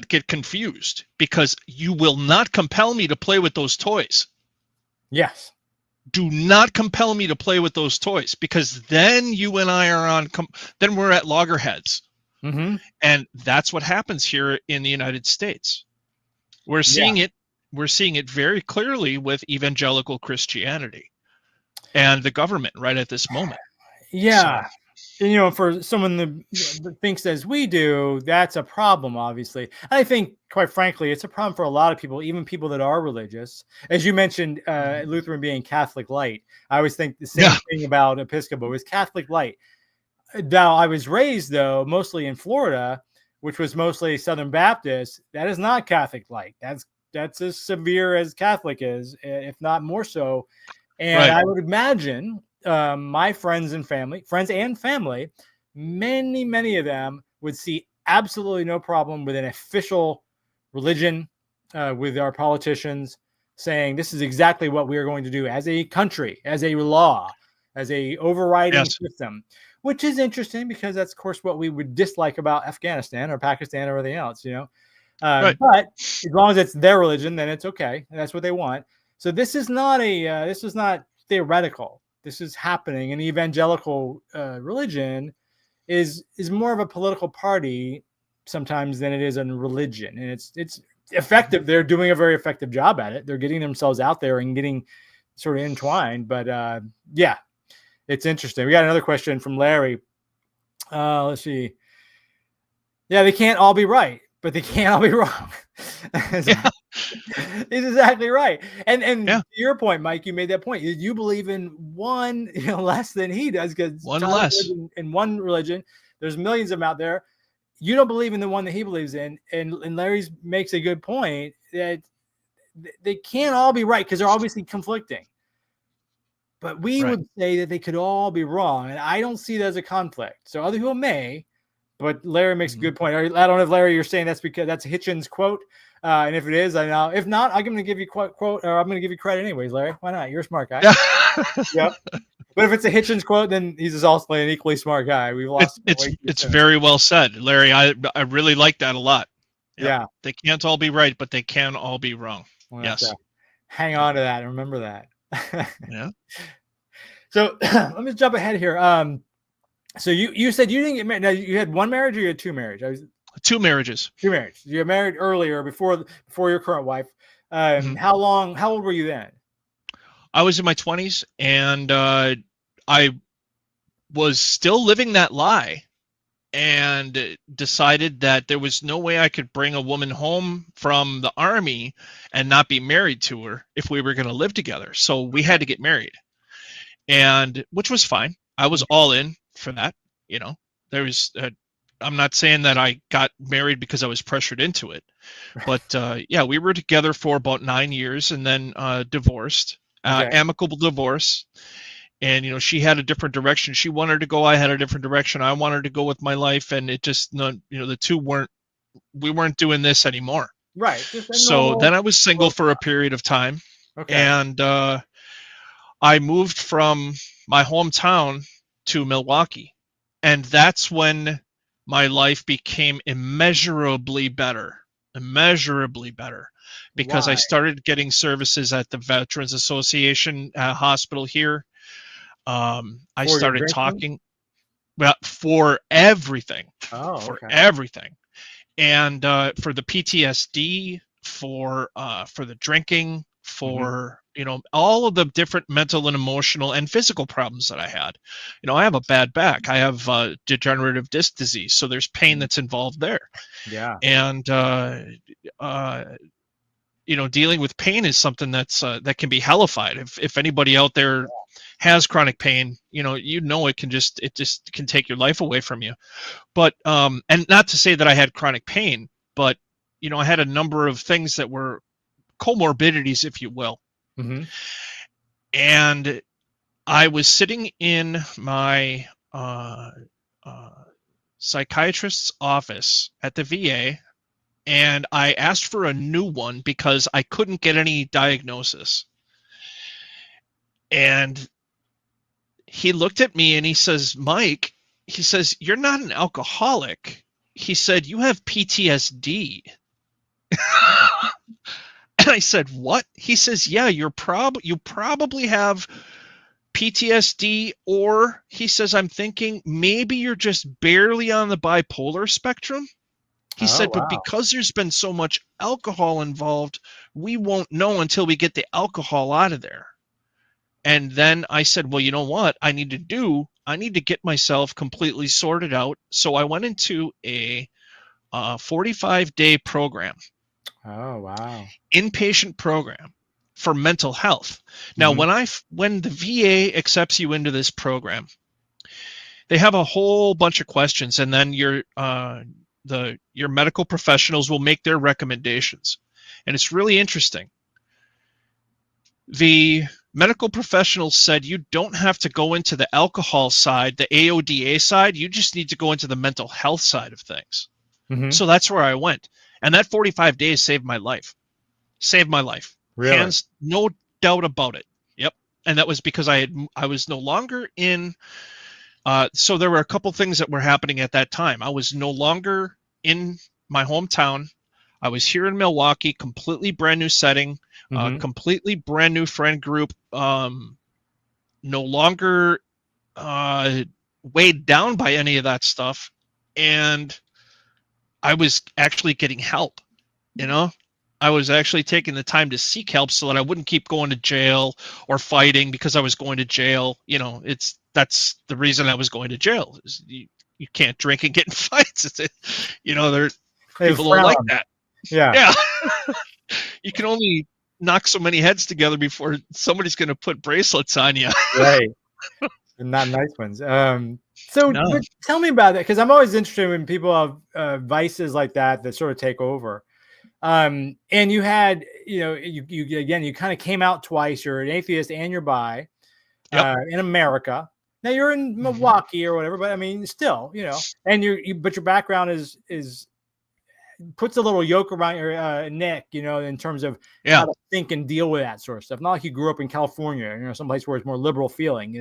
get confused, because you will not compel me to play with those toys. Yes. Do not compel me to play with those toys, because then you and I are then we're at loggerheads. And that's what happens here in the United States. We're seeing it. We're seeing it very clearly with evangelical Christianity and the government right at this moment. Yeah. So. And, for someone that thinks as we do, that's a problem, obviously. I think, quite frankly, it's a problem for a lot of people, even people that are religious. As you mentioned, Lutheran being Catholic light. I always think the same thing about Episcopal is Catholic light. Now, I was raised, though, mostly in Florida, which was mostly Southern Baptist. That is not Catholic light. That's as severe as Catholic is, if not more so. And I would imagine my friends and family, many of them would see absolutely no problem with an official religion, with our politicians saying this is exactly what we are going to do as a country, as a law, as a overriding system, which is interesting because that's, of course, what we would dislike about Afghanistan or Pakistan or everything else, But as long as it's their religion, then it's okay. And that's what they want. So this is not theoretical. This is happening. And the evangelical religion is more of a political party sometimes than it is a religion. And it's effective. They're doing a very effective job at it. They're getting themselves out there and getting sort of entwined. But yeah, it's interesting. We got another question from Larry. Let's see. Yeah, they can't all be right, but they can't all be wrong. Yeah. He's exactly right. And Yeah. to your point, Mike, you made that point. You believe in one, less than he does, because One less. in one religion. There's millions of them out there. You don't believe in the one that he believes in, and Larry's makes a good point that they can't all be right because they're obviously conflicting. But we would say that they could all be wrong, and I don't see that as a conflict. So other people may, but Larry makes a good point. I don't know if Larry, you're saying that's because that's Hitchens' quote, and if it is, I know. If not, I'm going to give you quote, or I'm going to give you credit anyways, Larry. Why not? You're a smart guy. Yep. But if it's a Hitchens quote, then he's also an equally smart guy. We've lost. It's very well said, Larry. I really like that a lot. Yeah. They can't all be right, but they can all be wrong. Yes. Hang on to that and remember that. Yeah. So let me jump ahead here. So you said you didn't get married. Now, you had one marriage or you had two marriages? Two marriages. Two marriages. You got married earlier before your current wife. How old were you then? I was in my 20s, and I was still living that lie, and decided that there was no way I could bring a woman home from the army and not be married to her if we were going to live together. So we had to get married, and which was fine. I was all in for that. There was I'm not saying that I got married because I was pressured into it, but yeah, we were together for about 9 years and then divorced. Amicable divorce. And she had a different direction she wanted to go. I had a different direction I wanted to go with my life, and it just the two we weren't doing this anymore. Right. So then I was single for a period of time. And I moved from my hometown to Milwaukee, and that's when my life became immeasurably better. Because I started getting services at the Veterans Association hospital here. I started talking for everything. Everything. And for the PTSD, for the drinking, for all of the different mental and emotional and physical problems that I had. I have a bad back. I have degenerative disc disease, so there's pain that's involved there. Yeah. And dealing with pain is something that can be hellified. If anybody out there has chronic pain, it can take your life away from you. But and not to say that I had chronic pain, but I had a number of things that were comorbidities, if you will. And I was sitting in my psychiatrist's office at the VA, and I asked for a new one because I couldn't get any diagnosis. And he looked at me and he says, Mike, he says, you're not an alcoholic. He said, you have PTSD. And I said, what? He says, yeah, you probably have PTSD, or he says, I'm thinking maybe you're just barely on the bipolar spectrum. He said, but because there's been so much alcohol involved, we won't know until we get the alcohol out of there. And then I said, well, you know what I need to do? I need to get myself completely sorted out. So I went into a 45-day program. Oh, wow. Inpatient program for mental health. Now, when the VA accepts you into this program, they have a whole bunch of questions, and then your medical professionals will make their recommendations. And it's really interesting. The medical professionals said you don't have to go into the alcohol side, the AODA side. You just need to go into the mental health side of things. So that's where I went. And that 45 days saved my life. Really? Hands, no doubt about it. Yep. And that was because I was no longer in. So there were a couple things that were happening at that time. I was no longer in my hometown. I was here in Milwaukee, completely brand new setting, completely brand new friend group. No longer weighed down by any of that stuff, and I was actually getting help. I was actually taking the time to seek help so that I wouldn't keep going to jail or fighting because I was going to jail. You know, that's the reason I was going to jail. Is you can't drink and get in fights. You know, people don't like that. Yeah. You can only knock so many heads together before somebody's going to put bracelets on you. Right. And not nice ones. So No. but tell me about that, because I'm always interested when people have vices like that sort of take over. And you had, you again, you kind of came out twice. You're an atheist and you're bi in America. Now you're in Milwaukee or whatever, but I mean, still, and but your background is puts a little yoke around your neck, in terms of how to think and deal with that sort of stuff. Not like you grew up in California, someplace where it's more liberal feeling,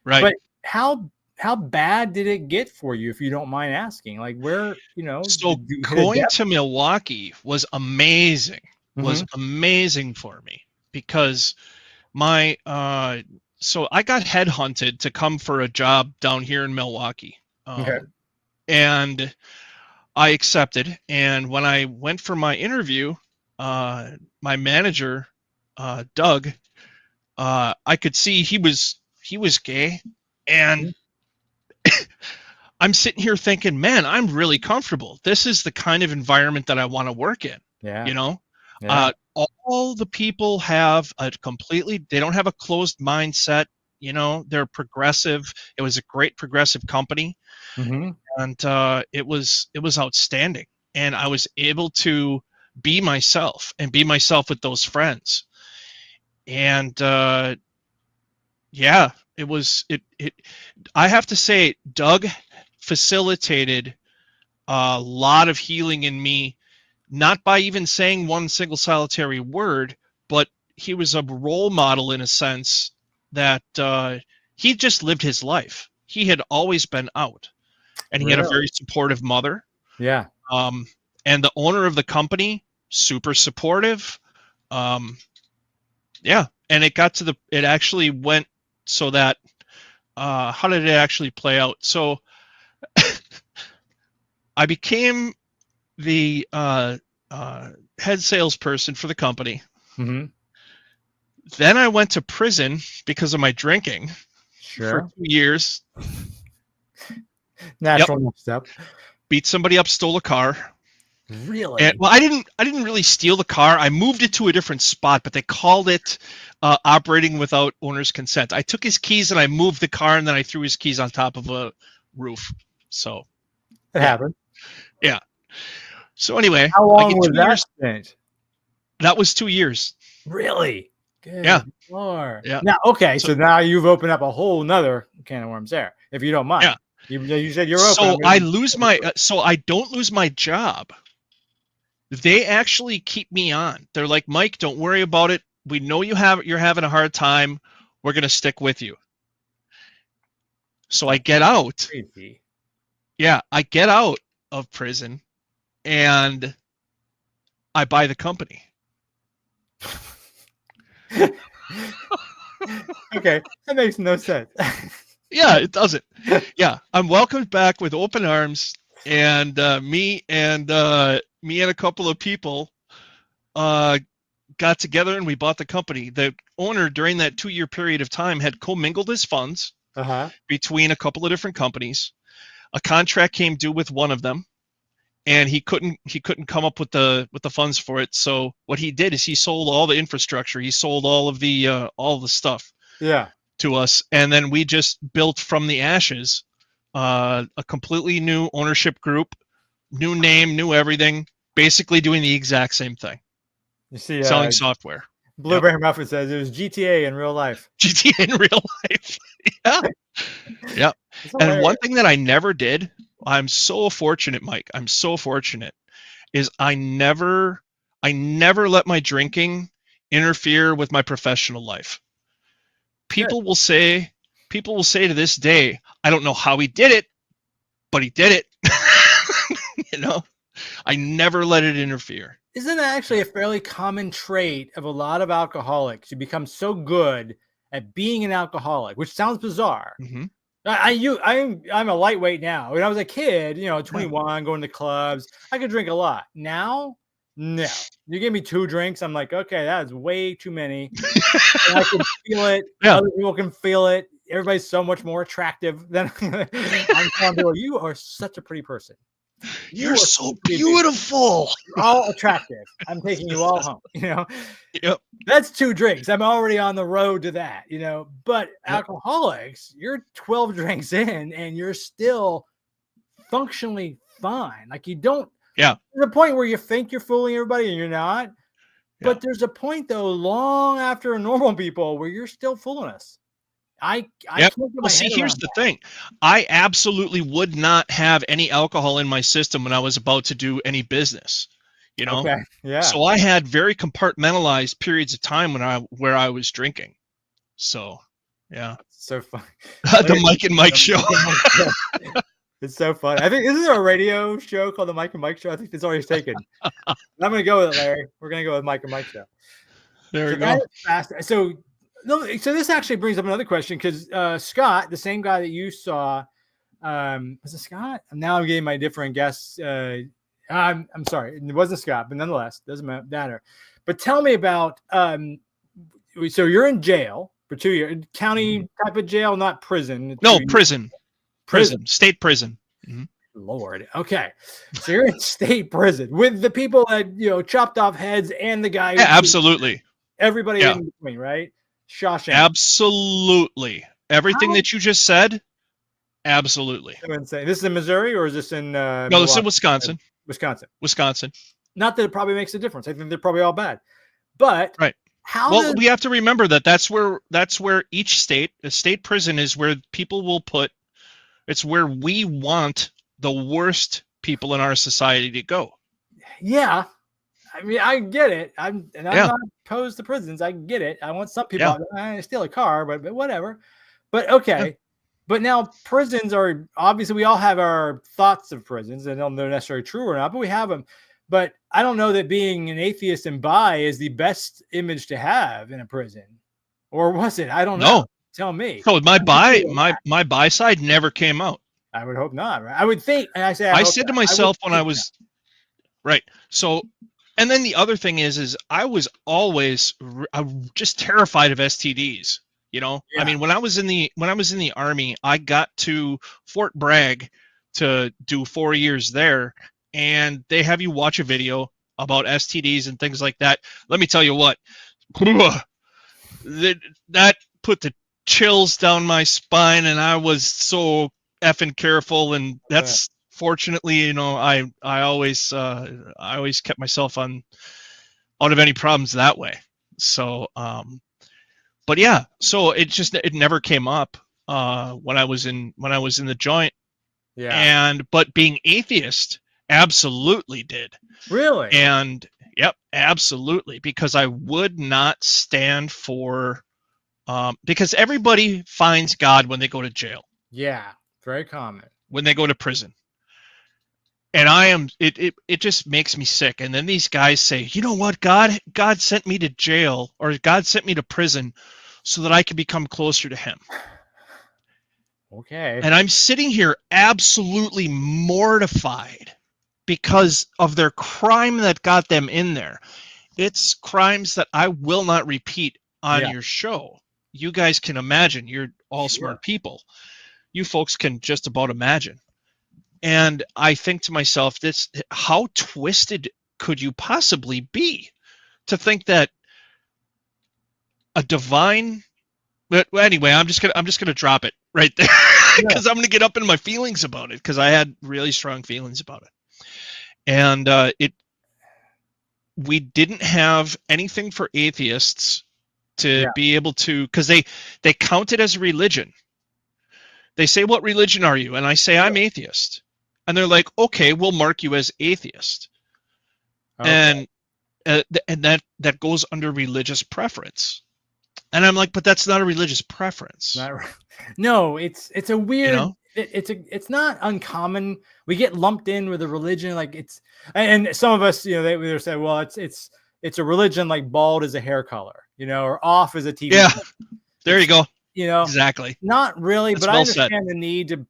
Right. But how bad did it get for you, if you don't mind asking? Like where, So going to Milwaukee was amazing. Was amazing for me because so I got headhunted to come for a job down here in Milwaukee. And I accepted. And when I went for my interview, my manager, Doug, I could see he was gay. And I'm sitting here thinking, man, I'm really comfortable. This is the kind of environment that I want to work in. Yeah. All the people have they don't have a closed mindset. They're progressive. It was a great progressive company. And it was outstanding. And I was able to be myself with those friends. And it was I have to say, Doug facilitated a lot of healing in me, not by even saying one single solitary word, but he was a role model in a sense that he just lived his life. He had always been out, and he had a very supportive mother. Yeah. And the owner of the company, super supportive. And it got to it actually went so that, how did it actually play out? So I became the head salesperson for the company. Then I went to prison because of my drinking for 2 years. Natural next step. Beat somebody up, stole a car. Really? And, well, I didn't really steal the car. I moved it to a different spot, but they called it operating without owner's consent. I took his keys and I moved the car, and then I threw his keys on top of a roof. So it happened. Yeah. So anyway, how long was that spent? That was 2 years. Really? Good Lord. Yeah. Now, okay, so now you've opened up a whole nother can of worms there, if you don't mind. Yeah. You said you're open. So I don't lose my job. They actually keep me on. They're like, Mike, don't worry about it. We know you're having a hard time. We're going to stick with you. So I get out. Crazy. Yeah, I get out of prison and I buy the company. Okay, that makes no sense. Yeah, it doesn't. Yeah, I'm welcomed back with open arms, and me and a couple of people got together and we bought the company. The owner, during that 2-year period of time, had commingled his funds between a couple of different companies. A contract came due with one of them, and he couldn't come up with the funds for it. So what he did is he sold all the infrastructure. He sold all of the stuff. Yeah. To us, and then we just built from the ashes a completely new ownership group, new name, new everything, basically doing the exact same thing. You see, selling software. Blueberry Muffin says it was GTA in real life. GTA in real life. Yeah. Yeah. And one thing that I never did, I'm so fortunate, Mike, I'm so fortunate, is I never let my drinking interfere with my professional life. People will say to this day, I don't know how he did it, but he did it. I never let it interfere. Isn't that actually a fairly common trait of a lot of alcoholics? You become so good at being an alcoholic, which sounds bizarre. I'm a lightweight now. When I was a kid, 21, going to clubs, I could drink a lot. Now No, you give me 2 drinks. I'm like, okay, that is way too many. And I can feel it. Yeah. Other people can feel it. Everybody's so much more attractive than I'm telling people. You are such a pretty person. You're are so pretty. beautiful. You're all attractive. I'm taking you all home. Yep. That's 2 drinks. I'm already on the road to that. But alcoholics, you're 12 drinks in, and you're still functionally fine. Like you don't. Yeah. There's a point where you think you're fooling everybody and you're not. Yeah. But there's a point though, long after normal people, where you're still fooling us. I yep. Well, see, here's the thing. I absolutely would not have any alcohol in my system when I was about to do any business. Okay. Yeah. So I had very compartmentalized periods of time where I was drinking. So, yeah. So fun. The Mike and Mike show. It's so fun. I think isn't there a radio show called the Mike and Mike show? I think it's already taken. I'm gonna go with it, Larry. We're gonna go with Mike and Mike show. There we go. So this actually brings up another question because Scott, the same guy that you saw, was it Scott? Now I'm getting my different guests. I'm sorry, it wasn't Scott, but nonetheless, doesn't matter. But tell me about so you're in jail for 2 years, county type of jail, not prison. No, prison, state prison. Mm-hmm. Lord, okay, so you're in state prison with the people that chopped off heads and the guy. Yeah, absolutely. Everybody in between, right? Shawshank. Absolutely. Everything that you just said. Absolutely. This is in Missouri or is this in? No, this is in Wisconsin. Wisconsin. Not that it probably makes a difference. I think they're probably all bad. But right. We have to remember that's where each state, a state prison is where people will put. It's where we want the worst people in our society to go. Yeah. I mean, I get it. I'm not opposed to prisons. I get it. I want some people to steal a car, but whatever. But okay. Yeah. But now prisons are obviously we all have our thoughts of prisons, and I don't know if they're necessarily true or not, but we have them. But I don't know that being an atheist and bi is the best image to have in a prison, or was it? I don't know. No. Tell me. So my bi side never came out. I would hope not. Right? I would think, and I said to myself when I was right. So, and then the other thing is I was always just terrified of STDs. I mean, when I was in the Army, I got to Fort Bragg to do 4 years there, and they have you watch a video about STDs and things like that. Let me tell you what, that put the chills down my spine, and I was so effing careful. And that's fortunately, I always kept myself out of any problems that way. So, but yeah, so it never came up when I was in the joint. Yeah. But being atheist absolutely did. Really? And yep, absolutely, because I would not stand for because everybody finds God when they go to jail. Yeah, very common. When they go to prison. And it just makes me sick. And then these guys say, you know what, God sent me to jail, or God sent me to prison so that I could become closer to him. Okay. And I'm sitting here absolutely mortified because of their crime that got them in there. It's crimes that I will not repeat on your show. You guys can imagine. You're all smart people. You folks can just about imagine. And I think to myself, how twisted could you possibly be to think that a divine? But anyway, I'm just gonna drop it right there because I'm gonna get up in my feelings about it, because I had really strong feelings about it. And we didn't have anything for atheists to be able to, because they count it as a religion. They say, what religion are you? And I say, I'm atheist. And they're like, okay, we'll mark you as atheist. Okay. And that goes under religious preference. And I'm like, but that's not a religious preference. No, it's a weird, it's not uncommon. We get lumped in with a religion, and some of us, they say, well, it's a religion like bald as a hair color, or off as a TV. Yeah, there you go. Exactly. Not really, that's but I understand the need to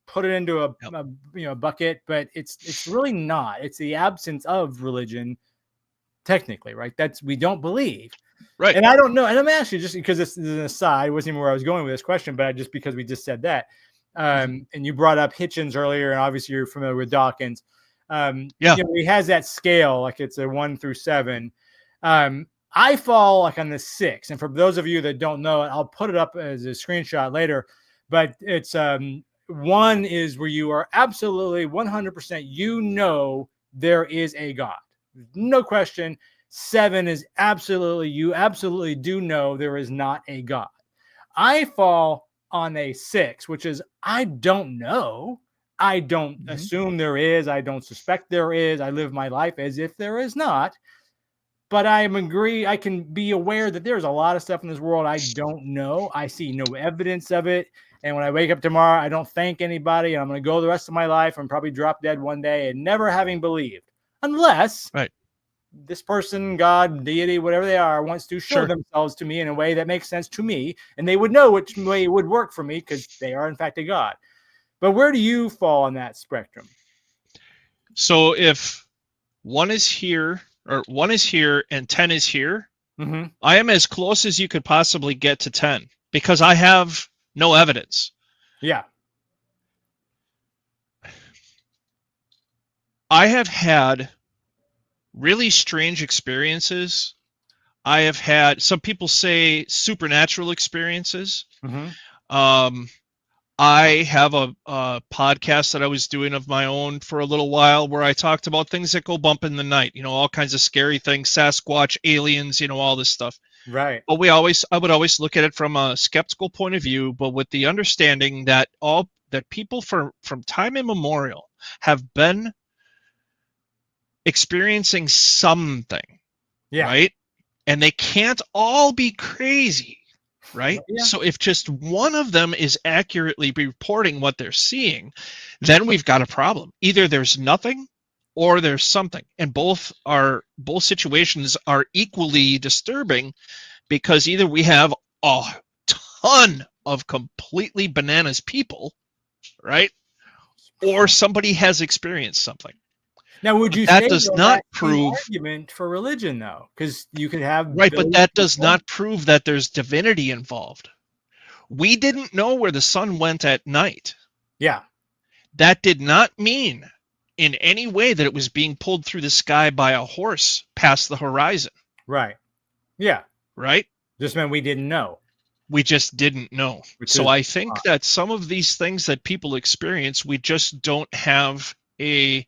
put it into a bucket, but it's really not. It's the absence of religion technically, right? We don't believe. Right. And I don't know. And I'm asking just because this is an aside, it wasn't even where I was going with this question, but just because we just said that. And you brought up Hitchens earlier, and obviously you're familiar with Dawkins. He has that scale, like it's a 1 through 7. I fall like on the 6. And for those of you that don't know it, I'll put it up as a screenshot later. But it's 1 is where you are absolutely 100%, there is a God. No question. 7 is you absolutely do know there is not a God. I fall on a 6, which is I don't know. I don't assume there is. I don't suspect there is. I live my life as if there is not. But I can be aware that there's a lot of stuff in this world I don't know. I see no evidence of it. And when I wake up tomorrow, I don't thank anybody. And I'm going to go the rest of my life and probably drop dead one day and never having believed. Unless this person, God, deity, whatever they are, wants to show themselves to me in a way that makes sense to me. And they would know which way it would work for me because they are, in fact, a God. But where do you fall on that spectrum? So if 1 is here, or 1 is here and 10 is here, I am as close as you could possibly get to 10 because I have no evidence. Yeah. I have had really strange experiences. I have had, some people say, supernatural experiences. I have a podcast that I was doing of my own for a little while where I talked about things that go bump in the night, all kinds of scary things, Sasquatch, aliens, all this stuff. Right. But I would always look at it from a skeptical point of view, but with the understanding that people from time immemorial have been experiencing something, right? And they can't all be crazy, right? Yeah. So if just one of them is accurately reporting what they're seeing, then we've got a problem. Either there's nothing or there's something. And both situations are equally disturbing because either we have a ton of completely bananas people, right? Or somebody has experienced something. Now, would you that say does not prove argument for religion, though? Because you could have but that does not prove that there's divinity involved. We didn't know where the sun went at night. Yeah, that did not mean in any way that it was being pulled through the sky by a horse past the horizon. Right. Yeah. Right. Just meant we didn't know. We just didn't know. So I think that some of these things that people experience, we just don't have a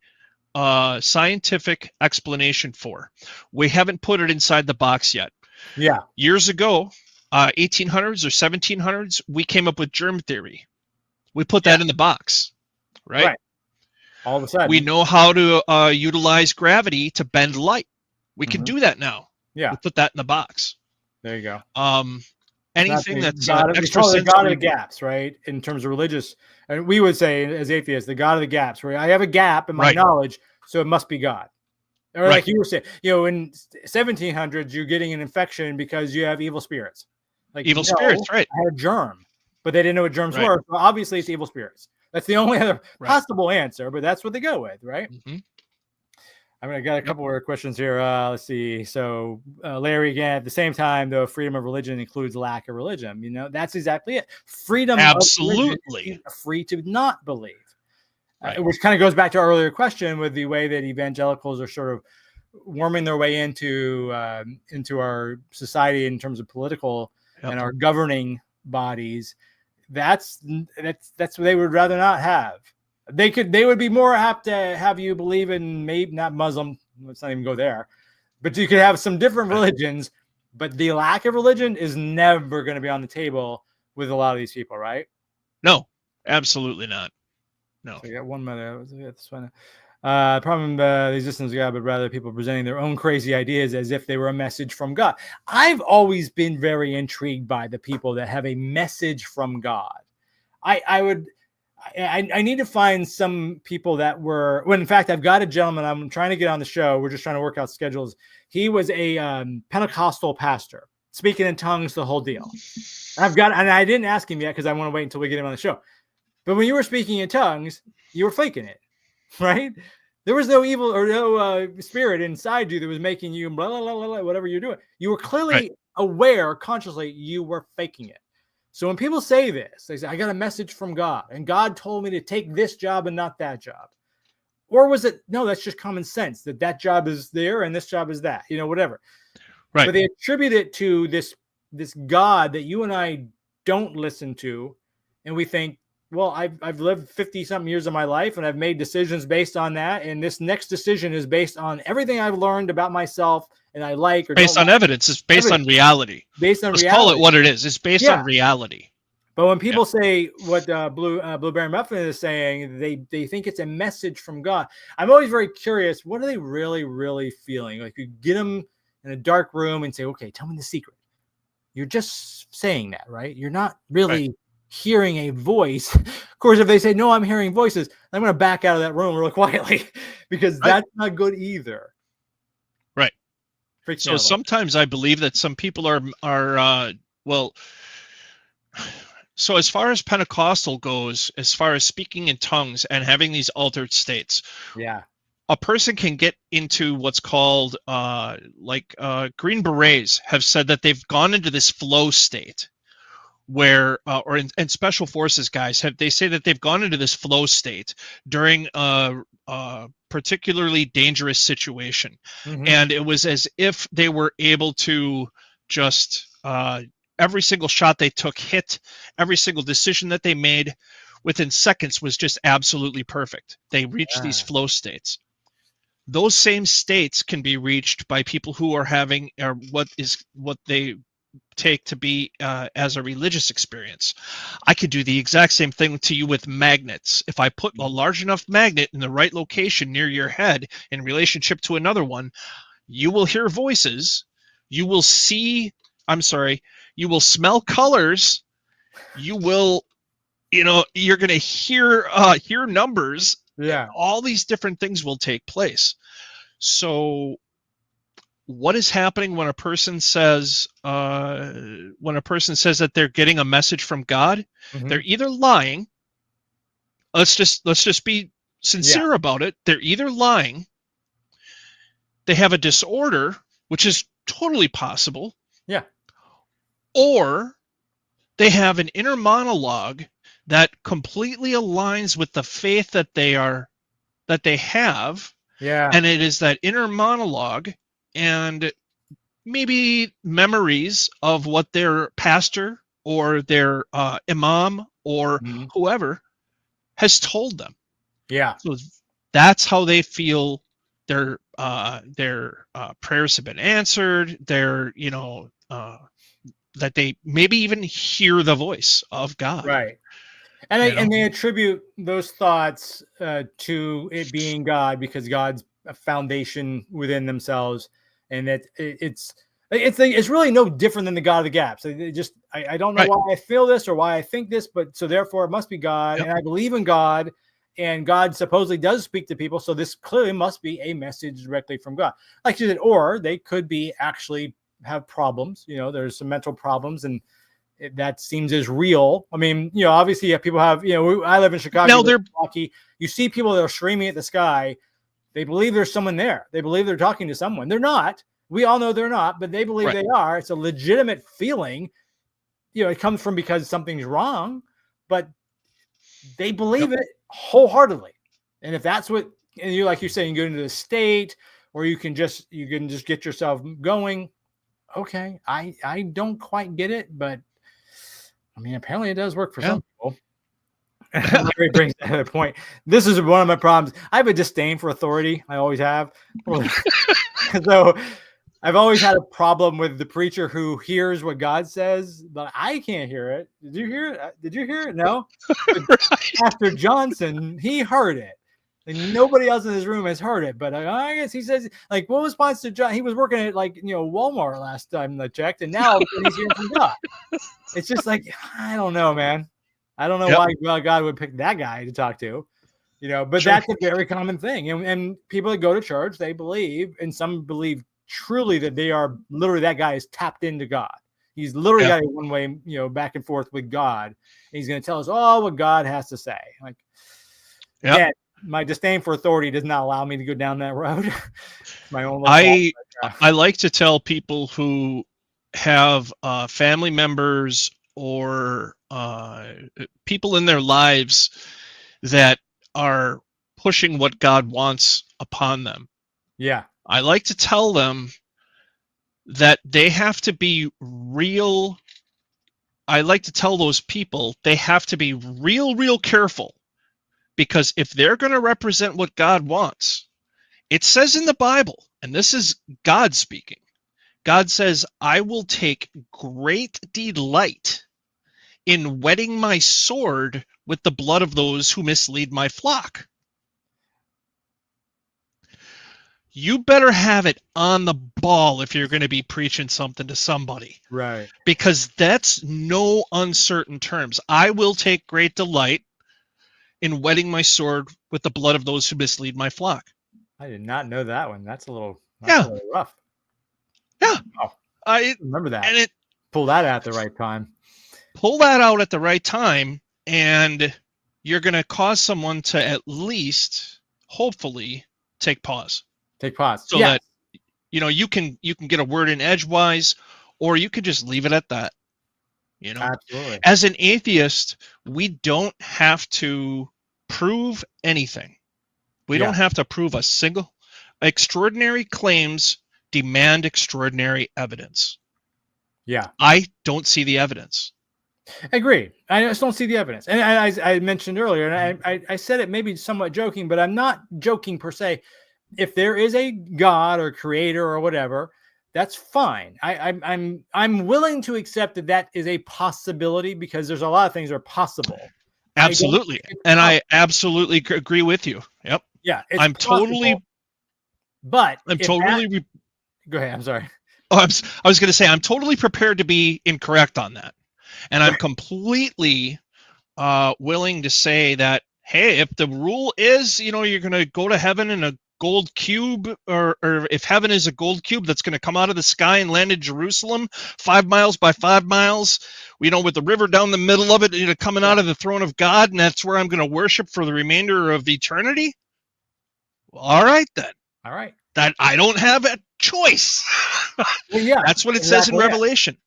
scientific explanation for. We haven't put it inside the box yet. Yeah. Years ago, 1800s or 1700s, we came up with germ theory. We put that in the box, right? All of a sudden. We know how to utilize gravity to bend light. We can do that now. Yeah. We put that in the box. There you go. Anything that's extra sensitive. The God of the gaps, right? In terms of religious, and we would say as atheists, the God of the gaps, where I have a gap in my knowledge, so it must be God. Or like you were saying, in 1700s, you're getting an infection because you have evil spirits. Like evil spirits, right? I had a germ, but they didn't know what germs were. So obviously, it's evil spirits. That's the only other possible answer, but that's what they go with, right? I got a couple more questions here. Let's see. So, Larry, again, at the same time, though, freedom of religion includes lack of religion. That's exactly it. Freedom absolutely of religion is free to not believe, which kind of goes back to our earlier question with the way that evangelicals are sort of worming their way into our society in terms of political and our governing bodies. That's what they would rather not have. They would be more apt to have you believe in maybe not Muslim. Let's not even go there, but you could have some different religions, but the lack of religion is never going to be on the table with a lot of these people, right? No, absolutely not. No. So I got one more. This one. Problem the existence of God, but rather people presenting their own crazy ideas as if they were a message from God. I've always been very intrigued by the people that have a message from God. I need to find some people that were, when in fact, I've got a gentleman I'm trying to get on the show. We're just trying to work out schedules. He was a Pentecostal pastor, speaking in tongues, the whole deal. And I didn't ask him yet because I want to wait until we get him on the show. But when you were speaking in tongues, you were faking it, right? There was no evil or no spirit inside you that was making you blah, blah, blah, blah, blah, whatever you're doing. You were clearly aware, consciously, you were faking it. So when people say this, they say, I got a message from God, and God told me to take this job and not that job. Or was it, no, that's just common sense, that job is there and this job is that, whatever. Right. But they attribute it to this God that you and I don't listen to. And we think, well, I've lived 50-something years of my life, and I've made decisions based on that. And this next decision is based on everything I've learned about myself, and I like or based on evidence. It's based on reality. Based on Let's reality. call it what it is. It's based on reality. But when people say what Blueberry Muffin is saying, they think it's a message from God. I'm always very curious. What are they really, really feeling? Like, you get them in a dark room and say, okay, tell me the secret. You're just saying that, right? You're not really hearing a voice. Of course, if they say, no, I'm hearing voices, I'm going to back out of that room really quietly, because that's not good either. Right. So sometimes I believe that some people are so as far as Pentecostal goes, as far as speaking in tongues and having these altered states, a person can get into what's called Green Berets have said that they've gone into this flow state where and Special Forces guys they say that they've gone into this flow state during a particularly dangerous situation. And it was as if they were able to just every single shot they took hit, every single decision that they made within seconds was just absolutely perfect. They reached these flow states. Those same states can be reached by people who are having what they take to be as a religious experience. I could do the exact same thing to you with magnets. If I put a large enough magnet in the right location near your head in relationship to another one, you will hear voices, you will smell colors, you will, you're going to hear numbers. All these different things will take place. So what is happening when a person says that they're getting a message from God? They're either lying. Let's just be sincere about it. They're either lying, they have a disorder, which is totally possible. Or they have an inner monologue that completely aligns with the faith that they have. And it is that inner monologue and maybe memories of what their pastor or their imam or whoever has told them. So that's how they feel their prayers have been answered. That they maybe even hear the voice of God. And they attribute those thoughts to it being God, because God's a foundation within themselves, and that it's really no different than the God of the gaps. I don't know why I feel this or why I think this, but so therefore it must be God, and I believe in God, and God supposedly does speak to people, so this clearly must be a message directly from God, like you said. Or they could be actually have problems. There's some mental problems, and that seems as real. I mean, obviously people have, I live in Chicago. Now they're lucky. You see people that are screaming at the sky. They believe there's someone there. They believe they're talking to someone. They're not. We all know they're not, but they believe they are. It's a legitimate feeling. It comes from because something's wrong, but they believe it wholeheartedly. And if that's what, and you, like you're saying, you go into the state, or you can just get yourself going. Okay, I don't quite get it, but I mean, apparently it does work for some people. Larry brings that to the point. This is one of my problems. I have a disdain for authority. I always have. So I've always had a problem with the preacher who hears what God says, but I can't hear it. Did you hear it? Did you hear it? No. Pastor Johnson, he heard it. And nobody else in this room has heard it, but I guess he says, like, what was Pastor John? He was working at Walmart last time I checked, and now he's hearing from God. It's just like, I don't know, man. I don't know why God would pick that guy to talk to, but that's a very common thing. And people that go to church, they believe, and some believe truly that they are literally, that guy is tapped into God. He's literally got a one-way, back and forth with God. And he's going to tell us all what God has to say. Like, my disdain for authority does not allow me to go down that road. My own. I like to tell people who have family members or people in their lives that are pushing what God wants upon them. Yeah. I like to tell them that they have to be real. I like to tell those people they have to be real careful, because if they're going to represent what God wants, it says in the Bible, and this is God speaking, God says, I will take great delight in wetting my sword with the blood of those who mislead my flock. You better have it on the ball if you're going to be preaching something to somebody. Right. Because that's no uncertain terms. I will take great delight in wetting my sword with the blood of those who mislead my flock. I did not know that one. That's a little rough. Yeah. Oh, I remember that. And pull that out at the right time. Pull that out at the right time, and you're going to cause someone to at least, hopefully, take pause. Take pause. So that you can get a word in edgewise, or you could just leave it at that. Absolutely. As an atheist, we don't have to prove anything. We don't have to prove a single. Extraordinary claims demand extraordinary evidence. Yeah. I don't see the evidence. Agreed. I just don't see the evidence. And I mentioned earlier, and I said it maybe somewhat joking, but I'm not joking per se. If there is a God or creator or whatever, that's fine. I'm willing to accept that is a possibility, because there's a lot of things that are possible. Absolutely. And I absolutely agree with you. Yep. Yeah. I'm totally. But Go ahead. I'm sorry. Oh, I was going to say, I'm totally prepared to be incorrect on that. And I'm completely willing to say that, hey, if the rule is, you're going to go to heaven in a gold cube, or if heaven is a gold cube that's going to come out of the sky and land in Jerusalem 5 miles by 5 miles, with the river down the middle of it, coming out of the throne of God, and that's where I'm going to worship for the remainder of eternity. Well, all right, then. All right. That I don't have a choice. Well, yeah, that's what it says in Revelation.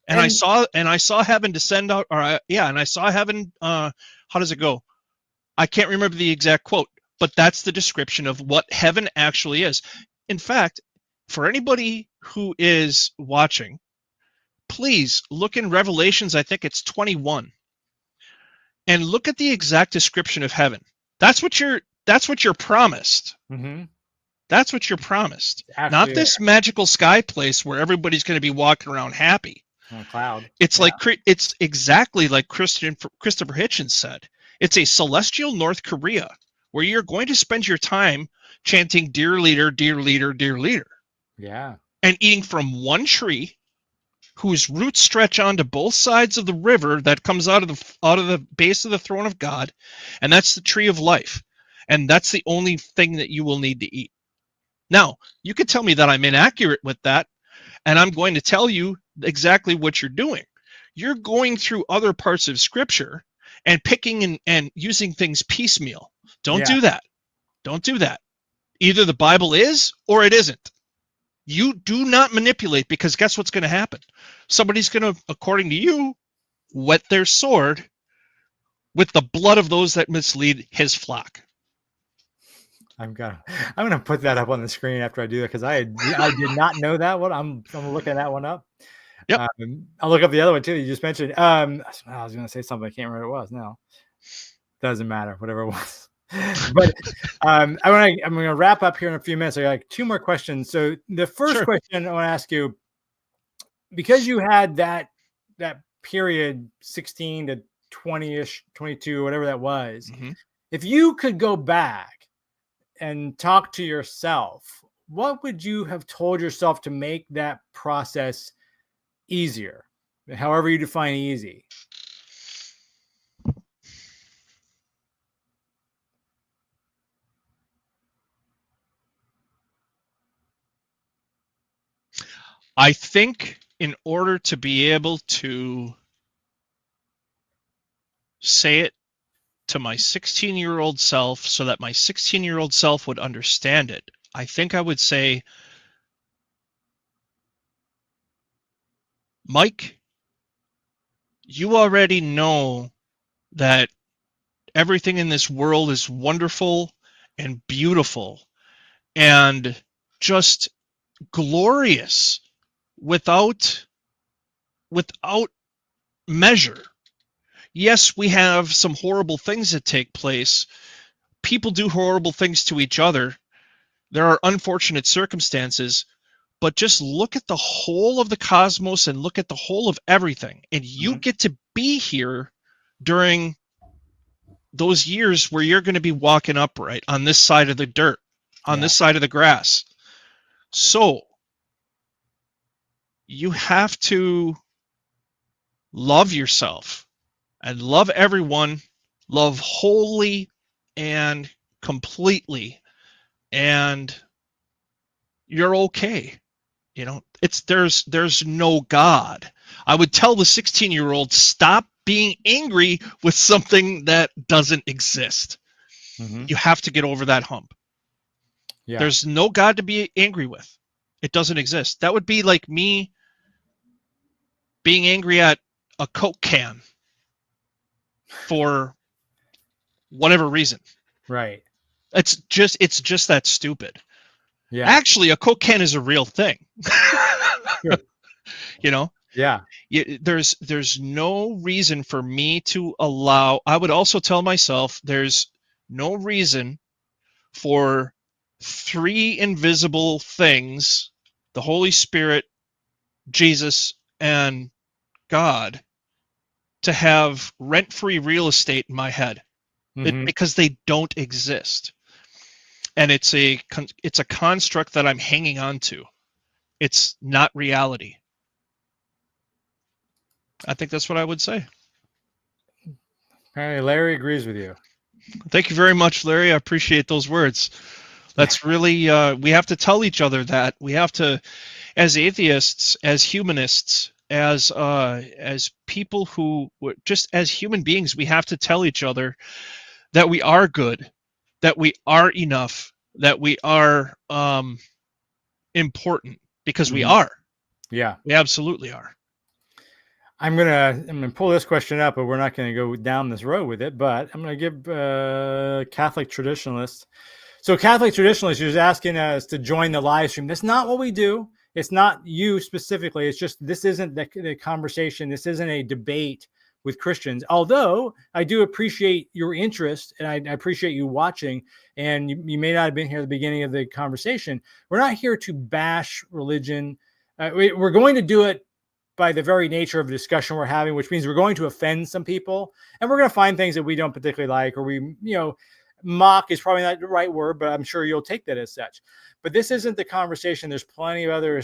And I saw heaven descend out, and I saw heaven. How does it go? I can't remember the exact quote, but that's the description of what heaven actually is. In fact, for anybody who is watching, please look in Revelations. I think it's 21, and look at the exact description of heaven. That's what you're promised. Mm-hmm. That's what you're promised. Not this magical sky place where everybody's going to be walking around happy. On a cloud. It's it's exactly like Christopher Hitchens said. It's a celestial North Korea where you're going to spend your time chanting "Dear Leader, Dear Leader, Dear Leader." Yeah. And eating from one tree whose roots stretch onto both sides of the river that comes out of the base of the throne of God, and that's the tree of life. And that's the only thing that you will need to eat. Now, you could tell me that I'm inaccurate with that, and I'm going to tell you exactly what you're doing. You're going through other parts of Scripture and picking and using things piecemeal. Don't do that. Don't do that. Either the Bible is or it isn't. You do not manipulate, because guess what's going to happen? Somebody's going to, according to you, wet their sword with the blood of those that mislead his flock. I'm gonna put that up on the screen after I do that, because I did not know that one. I'm looking that one up. Yep. I'll look up the other one too you just mentioned. I was gonna say something, I can't remember what it was now. Doesn't matter, whatever it was. But I'm gonna wrap up here in a few minutes. I got like 2 more questions. So the first question I want to ask you, because you had that period 16 to 20ish, 22, whatever that was, if you could go back and talk to yourself, what would you have told yourself to make that process easier? However you define easy. I think in order to be able to say it to my 16-year-old self so that my 16-year-old self would understand it, I think I would say, Mike, you already know that everything in this world is wonderful and beautiful and just glorious without measure. Yes, we have some horrible things that take place. People do horrible things to each other. There are unfortunate circumstances, but just look at the whole of the cosmos and look at the whole of everything. And you get to be here during those years where you're going to be walking upright on this side of the dirt, on this side of the grass. So you have to love yourself and love everyone, love wholly and completely, and you're okay. You know, there's no God. I would tell the 16-year-old, stop being angry with something that doesn't exist. You have to get over that hump. There's no God to be angry with. It doesn't exist. That would be like me being angry at a Coke can for whatever reason. Right. It's just that stupid. Yeah. Actually, a Coke can is a real thing. Sure. You know? Yeah. There's no reason for me to allow. I would also tell myself there's no reason for three invisible things, the Holy Spirit, Jesus, and God, to have rent-free real estate in my head, because they don't exist. And it's a construct that I'm hanging on to. It's not reality. I think that's what I would say. Apparently, Larry agrees with you. Thank you very much, Larry. I appreciate those words. That's really, we have to tell each other that. We have to, as atheists, as humanists, as people who, just as human beings, we have to tell each other that we are good, that we are enough, that we are important, because we are. Yeah. We absolutely are. I'm gonna pull this question up, but we're not gonna go down this road with it. But I'm gonna give Catholic traditionalists. So Catholic traditionalists, you're just asking us to join the live stream. That's not what we do. It's not you specifically. It's just, this isn't the conversation. This isn't a debate with Christians. Although I do appreciate your interest, and I appreciate you watching. And you may not have been here at the beginning of the conversation. We're not here to bash religion. We're going to do it by the very nature of the discussion we're having, which means we're going to offend some people, and we're going to find things that we don't particularly like, or mock is probably not the right word, but I'm sure you'll take that as such. But this isn't the conversation. There's plenty of other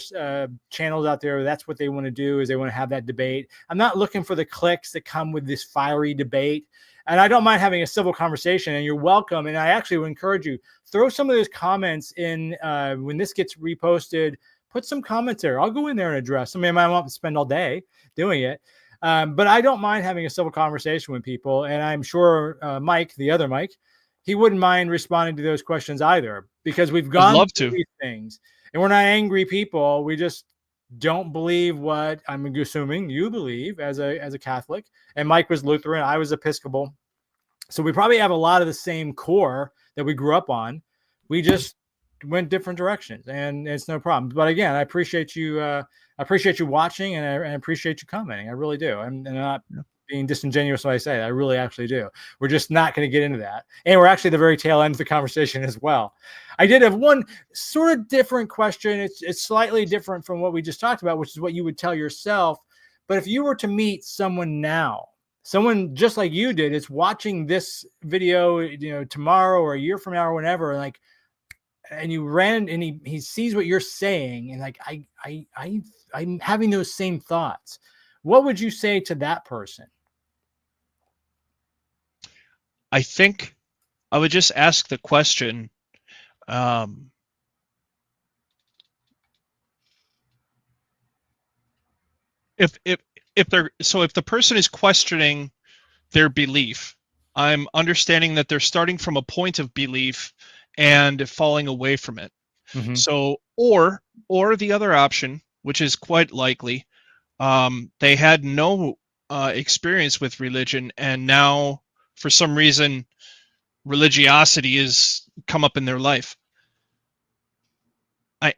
channels out there. That's what they want to do, is they want to have that debate. I'm not looking for the clicks that come with this fiery debate. And I don't mind having a civil conversation, and you're welcome. And I actually would encourage you, throw some of those comments in when this gets reposted. Put some comments there. I'll go in there and address them. I might want to spend all day doing it. But I don't mind having a civil conversation with people. And I'm sure Mike, the other Mike, he wouldn't mind responding to those questions either, because we've gone through these things, and we're not angry people. We just don't believe what I'm assuming you believe as a Catholic. And Mike was Lutheran. I was Episcopal. So we probably have a lot of the same core that we grew up on. We just went different directions, and it's no problem. But again, I appreciate you watching, and I appreciate you commenting. I really do. I'm not being disingenuous when I say it. I really actually do. We're just not going to get into that. And we're actually at the very tail end of the conversation as well. I did have one sort of different question. It's slightly different from what we just talked about, which is what you would tell yourself. But if you were to meet someone now, someone just like you did, is watching this video, tomorrow or a year from now or whenever, and you ran, and he sees what you're saying, and I'm having those same thoughts. What would you say to that person? I think I would just ask the question, if the person is questioning their belief, I'm understanding that they're starting from a point of belief and falling away from it. So, or the other option, which is quite likely, they had no experience with religion, and now for some reason religiosity has come up in their life. I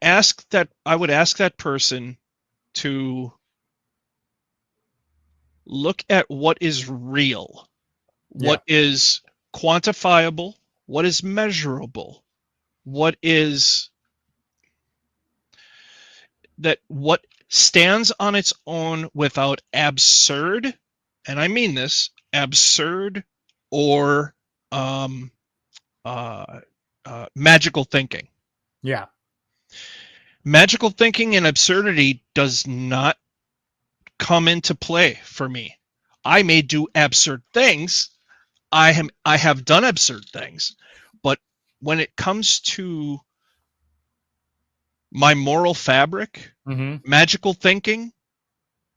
would ask that person to look at what is real, what is quantifiable, what is measurable, what stands on its own without absurd, and I mean this, absurd or magical thinking. Yeah. Magical thinking and absurdity does not come into play for me. I may do absurd things. I have done absurd things, but when it comes to my moral fabric, magical thinking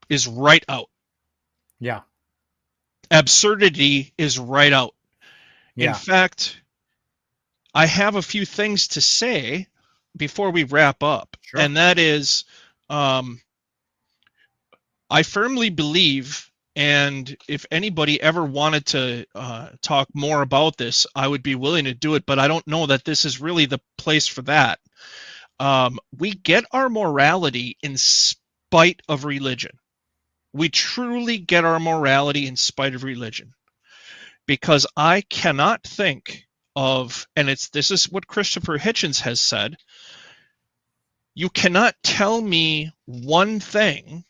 is right out. Yeah. Absurdity is right out. Yeah. In fact, I have a few things to say before we wrap up. Sure. And that is, I firmly believe, and if anybody ever wanted to talk more about this, I would be willing to do it, but I don't know that this is really the place for that. We get our morality in spite of religion. We truly get our morality in spite of religion. Because I cannot think of, and this is what Christopher Hitchens has said, you cannot tell me one thing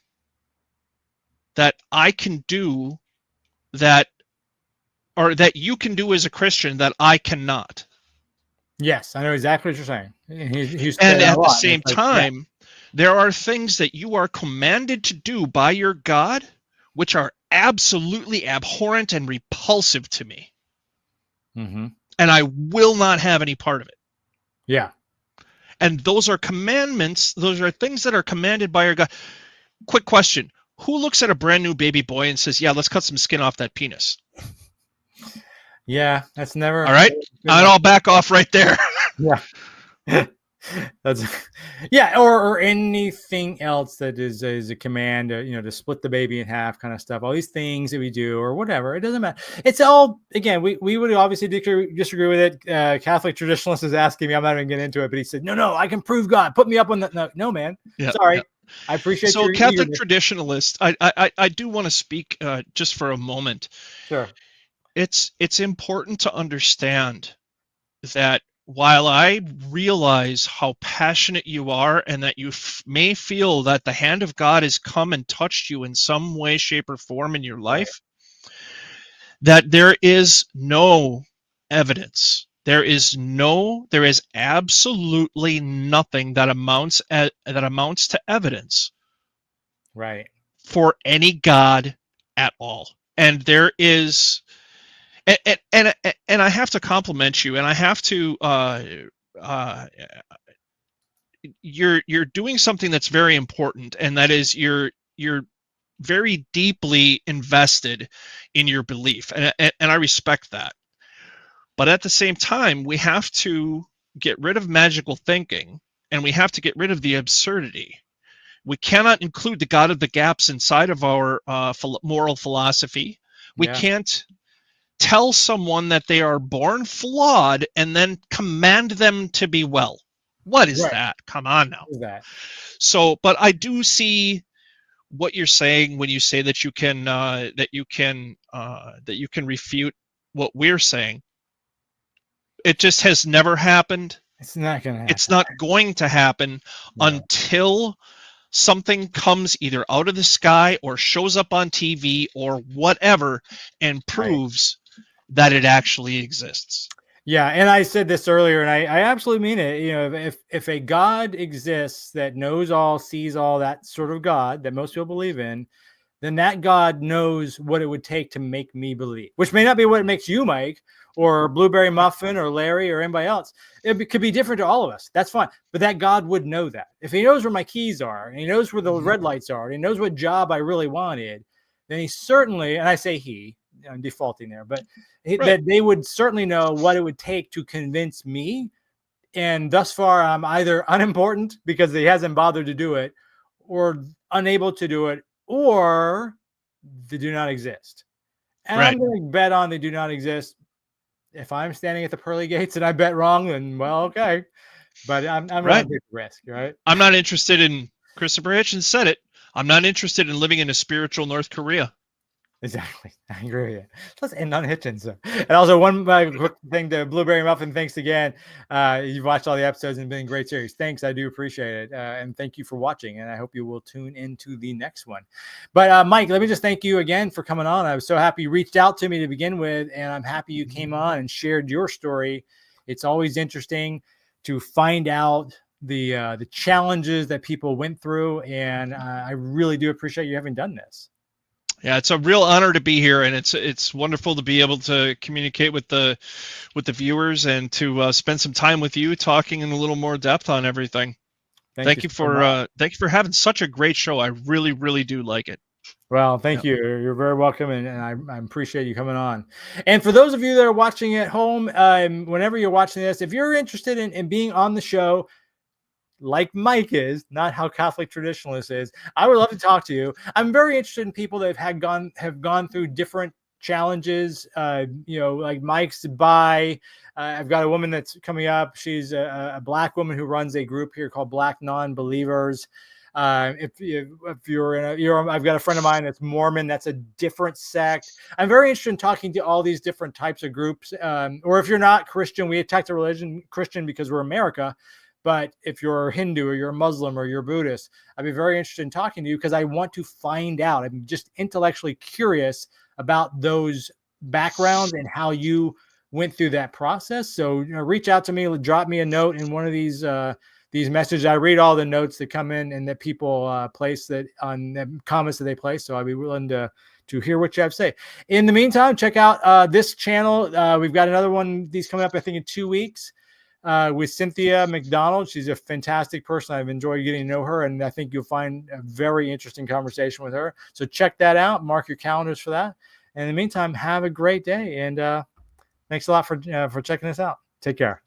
that I can do that you can do as a Christian that I cannot. Yes, I know exactly what you're saying. And at the same time, there are things that you are commanded to do by your God which are absolutely abhorrent and repulsive to me. And I will not have any part of it. Yeah. And those are commandments. Those are things that are commanded by your God. Quick question. Who looks at a brand new baby boy and says, yeah, let's cut some skin off that penis? Yeah, that's never. All right. I'll back off right there. Yeah. That's or anything else that is a command, to split the baby in half, kind of stuff. All these things that we do, or whatever, it doesn't matter. It's all, again, we would obviously disagree with it. Catholic traditionalist is asking me. I'm not even getting into it, but he said, no, I can prove God. Put me up on that. No, man. Sorry. I appreciate. So Catholic traditionalist, I do want to speak just for a moment. Sure. It's important to understand that while I realize how passionate you are and that you may feel that the hand of God has come and touched you in some way, shape, or form in your life, that there is no evidence. There is absolutely nothing that amounts to evidence, right, for any God at all. And there is. And I have to compliment you, and I have to. You're doing something that's very important, and that is you're very deeply invested in your belief, and I respect that. But at the same time, we have to get rid of magical thinking, and we have to get rid of the absurdity. We cannot include the God of the gaps inside of our moral philosophy. We can't tell someone that they are born flawed and then command them to be well. What is that? Come on now. What is that? So, but I do see what you're saying when you say that you can refute what we're saying. It just has never happened. It's not going to happen. It's not going to happen until something comes either out of the sky or shows up on TV or whatever and proves that it actually exists. Yeah, and I said this earlier, and I absolutely mean it. If a God exists that knows all, sees all, that sort of God that most people believe in, then that God knows what it would take to make me believe, which may not be what makes you, Mike, or Blueberry Muffin, or Larry, or anybody else. It could be different to all of us. That's fine. But that God would know that. If he knows where my keys are, and he knows where the red lights are, and he knows what job I really wanted, then he certainly, and I say he, I'm defaulting there, but Right. that they would certainly know what it would take to convince me. And thus far, I'm either unimportant because he hasn't bothered to do it, or unable to do it, or they do not exist. And Right. I'm going to bet on they do not exist. If I'm standing at the pearly gates and I bet wrong, then well, okay. But I'm Right. willing to take the risk, right? I'm not interested in, Christopher Hitchens said it, I'm not interested in living in a spiritual North Korea. Exactly. I agree with you. Let's end on Hitchens. And also one quick thing to Blueberry Muffin. Thanks again. You've watched all the episodes and been a great series. Thanks. I do appreciate it. And thank you for watching. And I hope you will tune into the next one. But Mike, let me just thank you again for coming on. I was so happy you reached out to me to begin with. And I'm happy you came on and shared your story. It's always interesting to find out the challenges that people went through. And I really do appreciate you having done this. Yeah, it's a real honor to be here, and it's wonderful to be able to communicate with the viewers and to spend some time with you, talking in a little more depth on everything. Thank you for having such a great show. I really, really do like it. Well, thank you. You're very welcome, and I appreciate you coming on. And for those of you that are watching at home, whenever you're watching this, if you're interested in being on the show, like Mike is, not how Catholic traditionalist is, I would love to talk to you. I'm very interested in people that have gone through different challenges. Like Mike's bi. I've got a woman that's coming up. She's a Black woman who runs a group here called Black Non-Believers. If you're I've got a friend of mine that's Mormon. That's a different sect. I'm very interested in talking to all these different types of groups. Or if you're not Christian, we attack the religion Christian because we're America. But if you're Hindu or you're Muslim or you're Buddhist, I'd be very interested in talking to you because I want to find out. I'm just intellectually curious about those backgrounds and how you went through that process. So reach out to me, drop me a note in one of these messages. I read all the notes that come in and that people place that on the comments that they place. So I'd be willing to hear what you have to say. In the meantime, check out this channel. We've got another one. These coming up, I think, in 2 weeks. With Cynthia McDonald. She's a fantastic person. I've enjoyed getting to know her, and I think you'll find a very interesting conversation with her. So check that out. Mark your calendars for that. And in the meantime, have a great day. And thanks a lot for checking us out. Take care.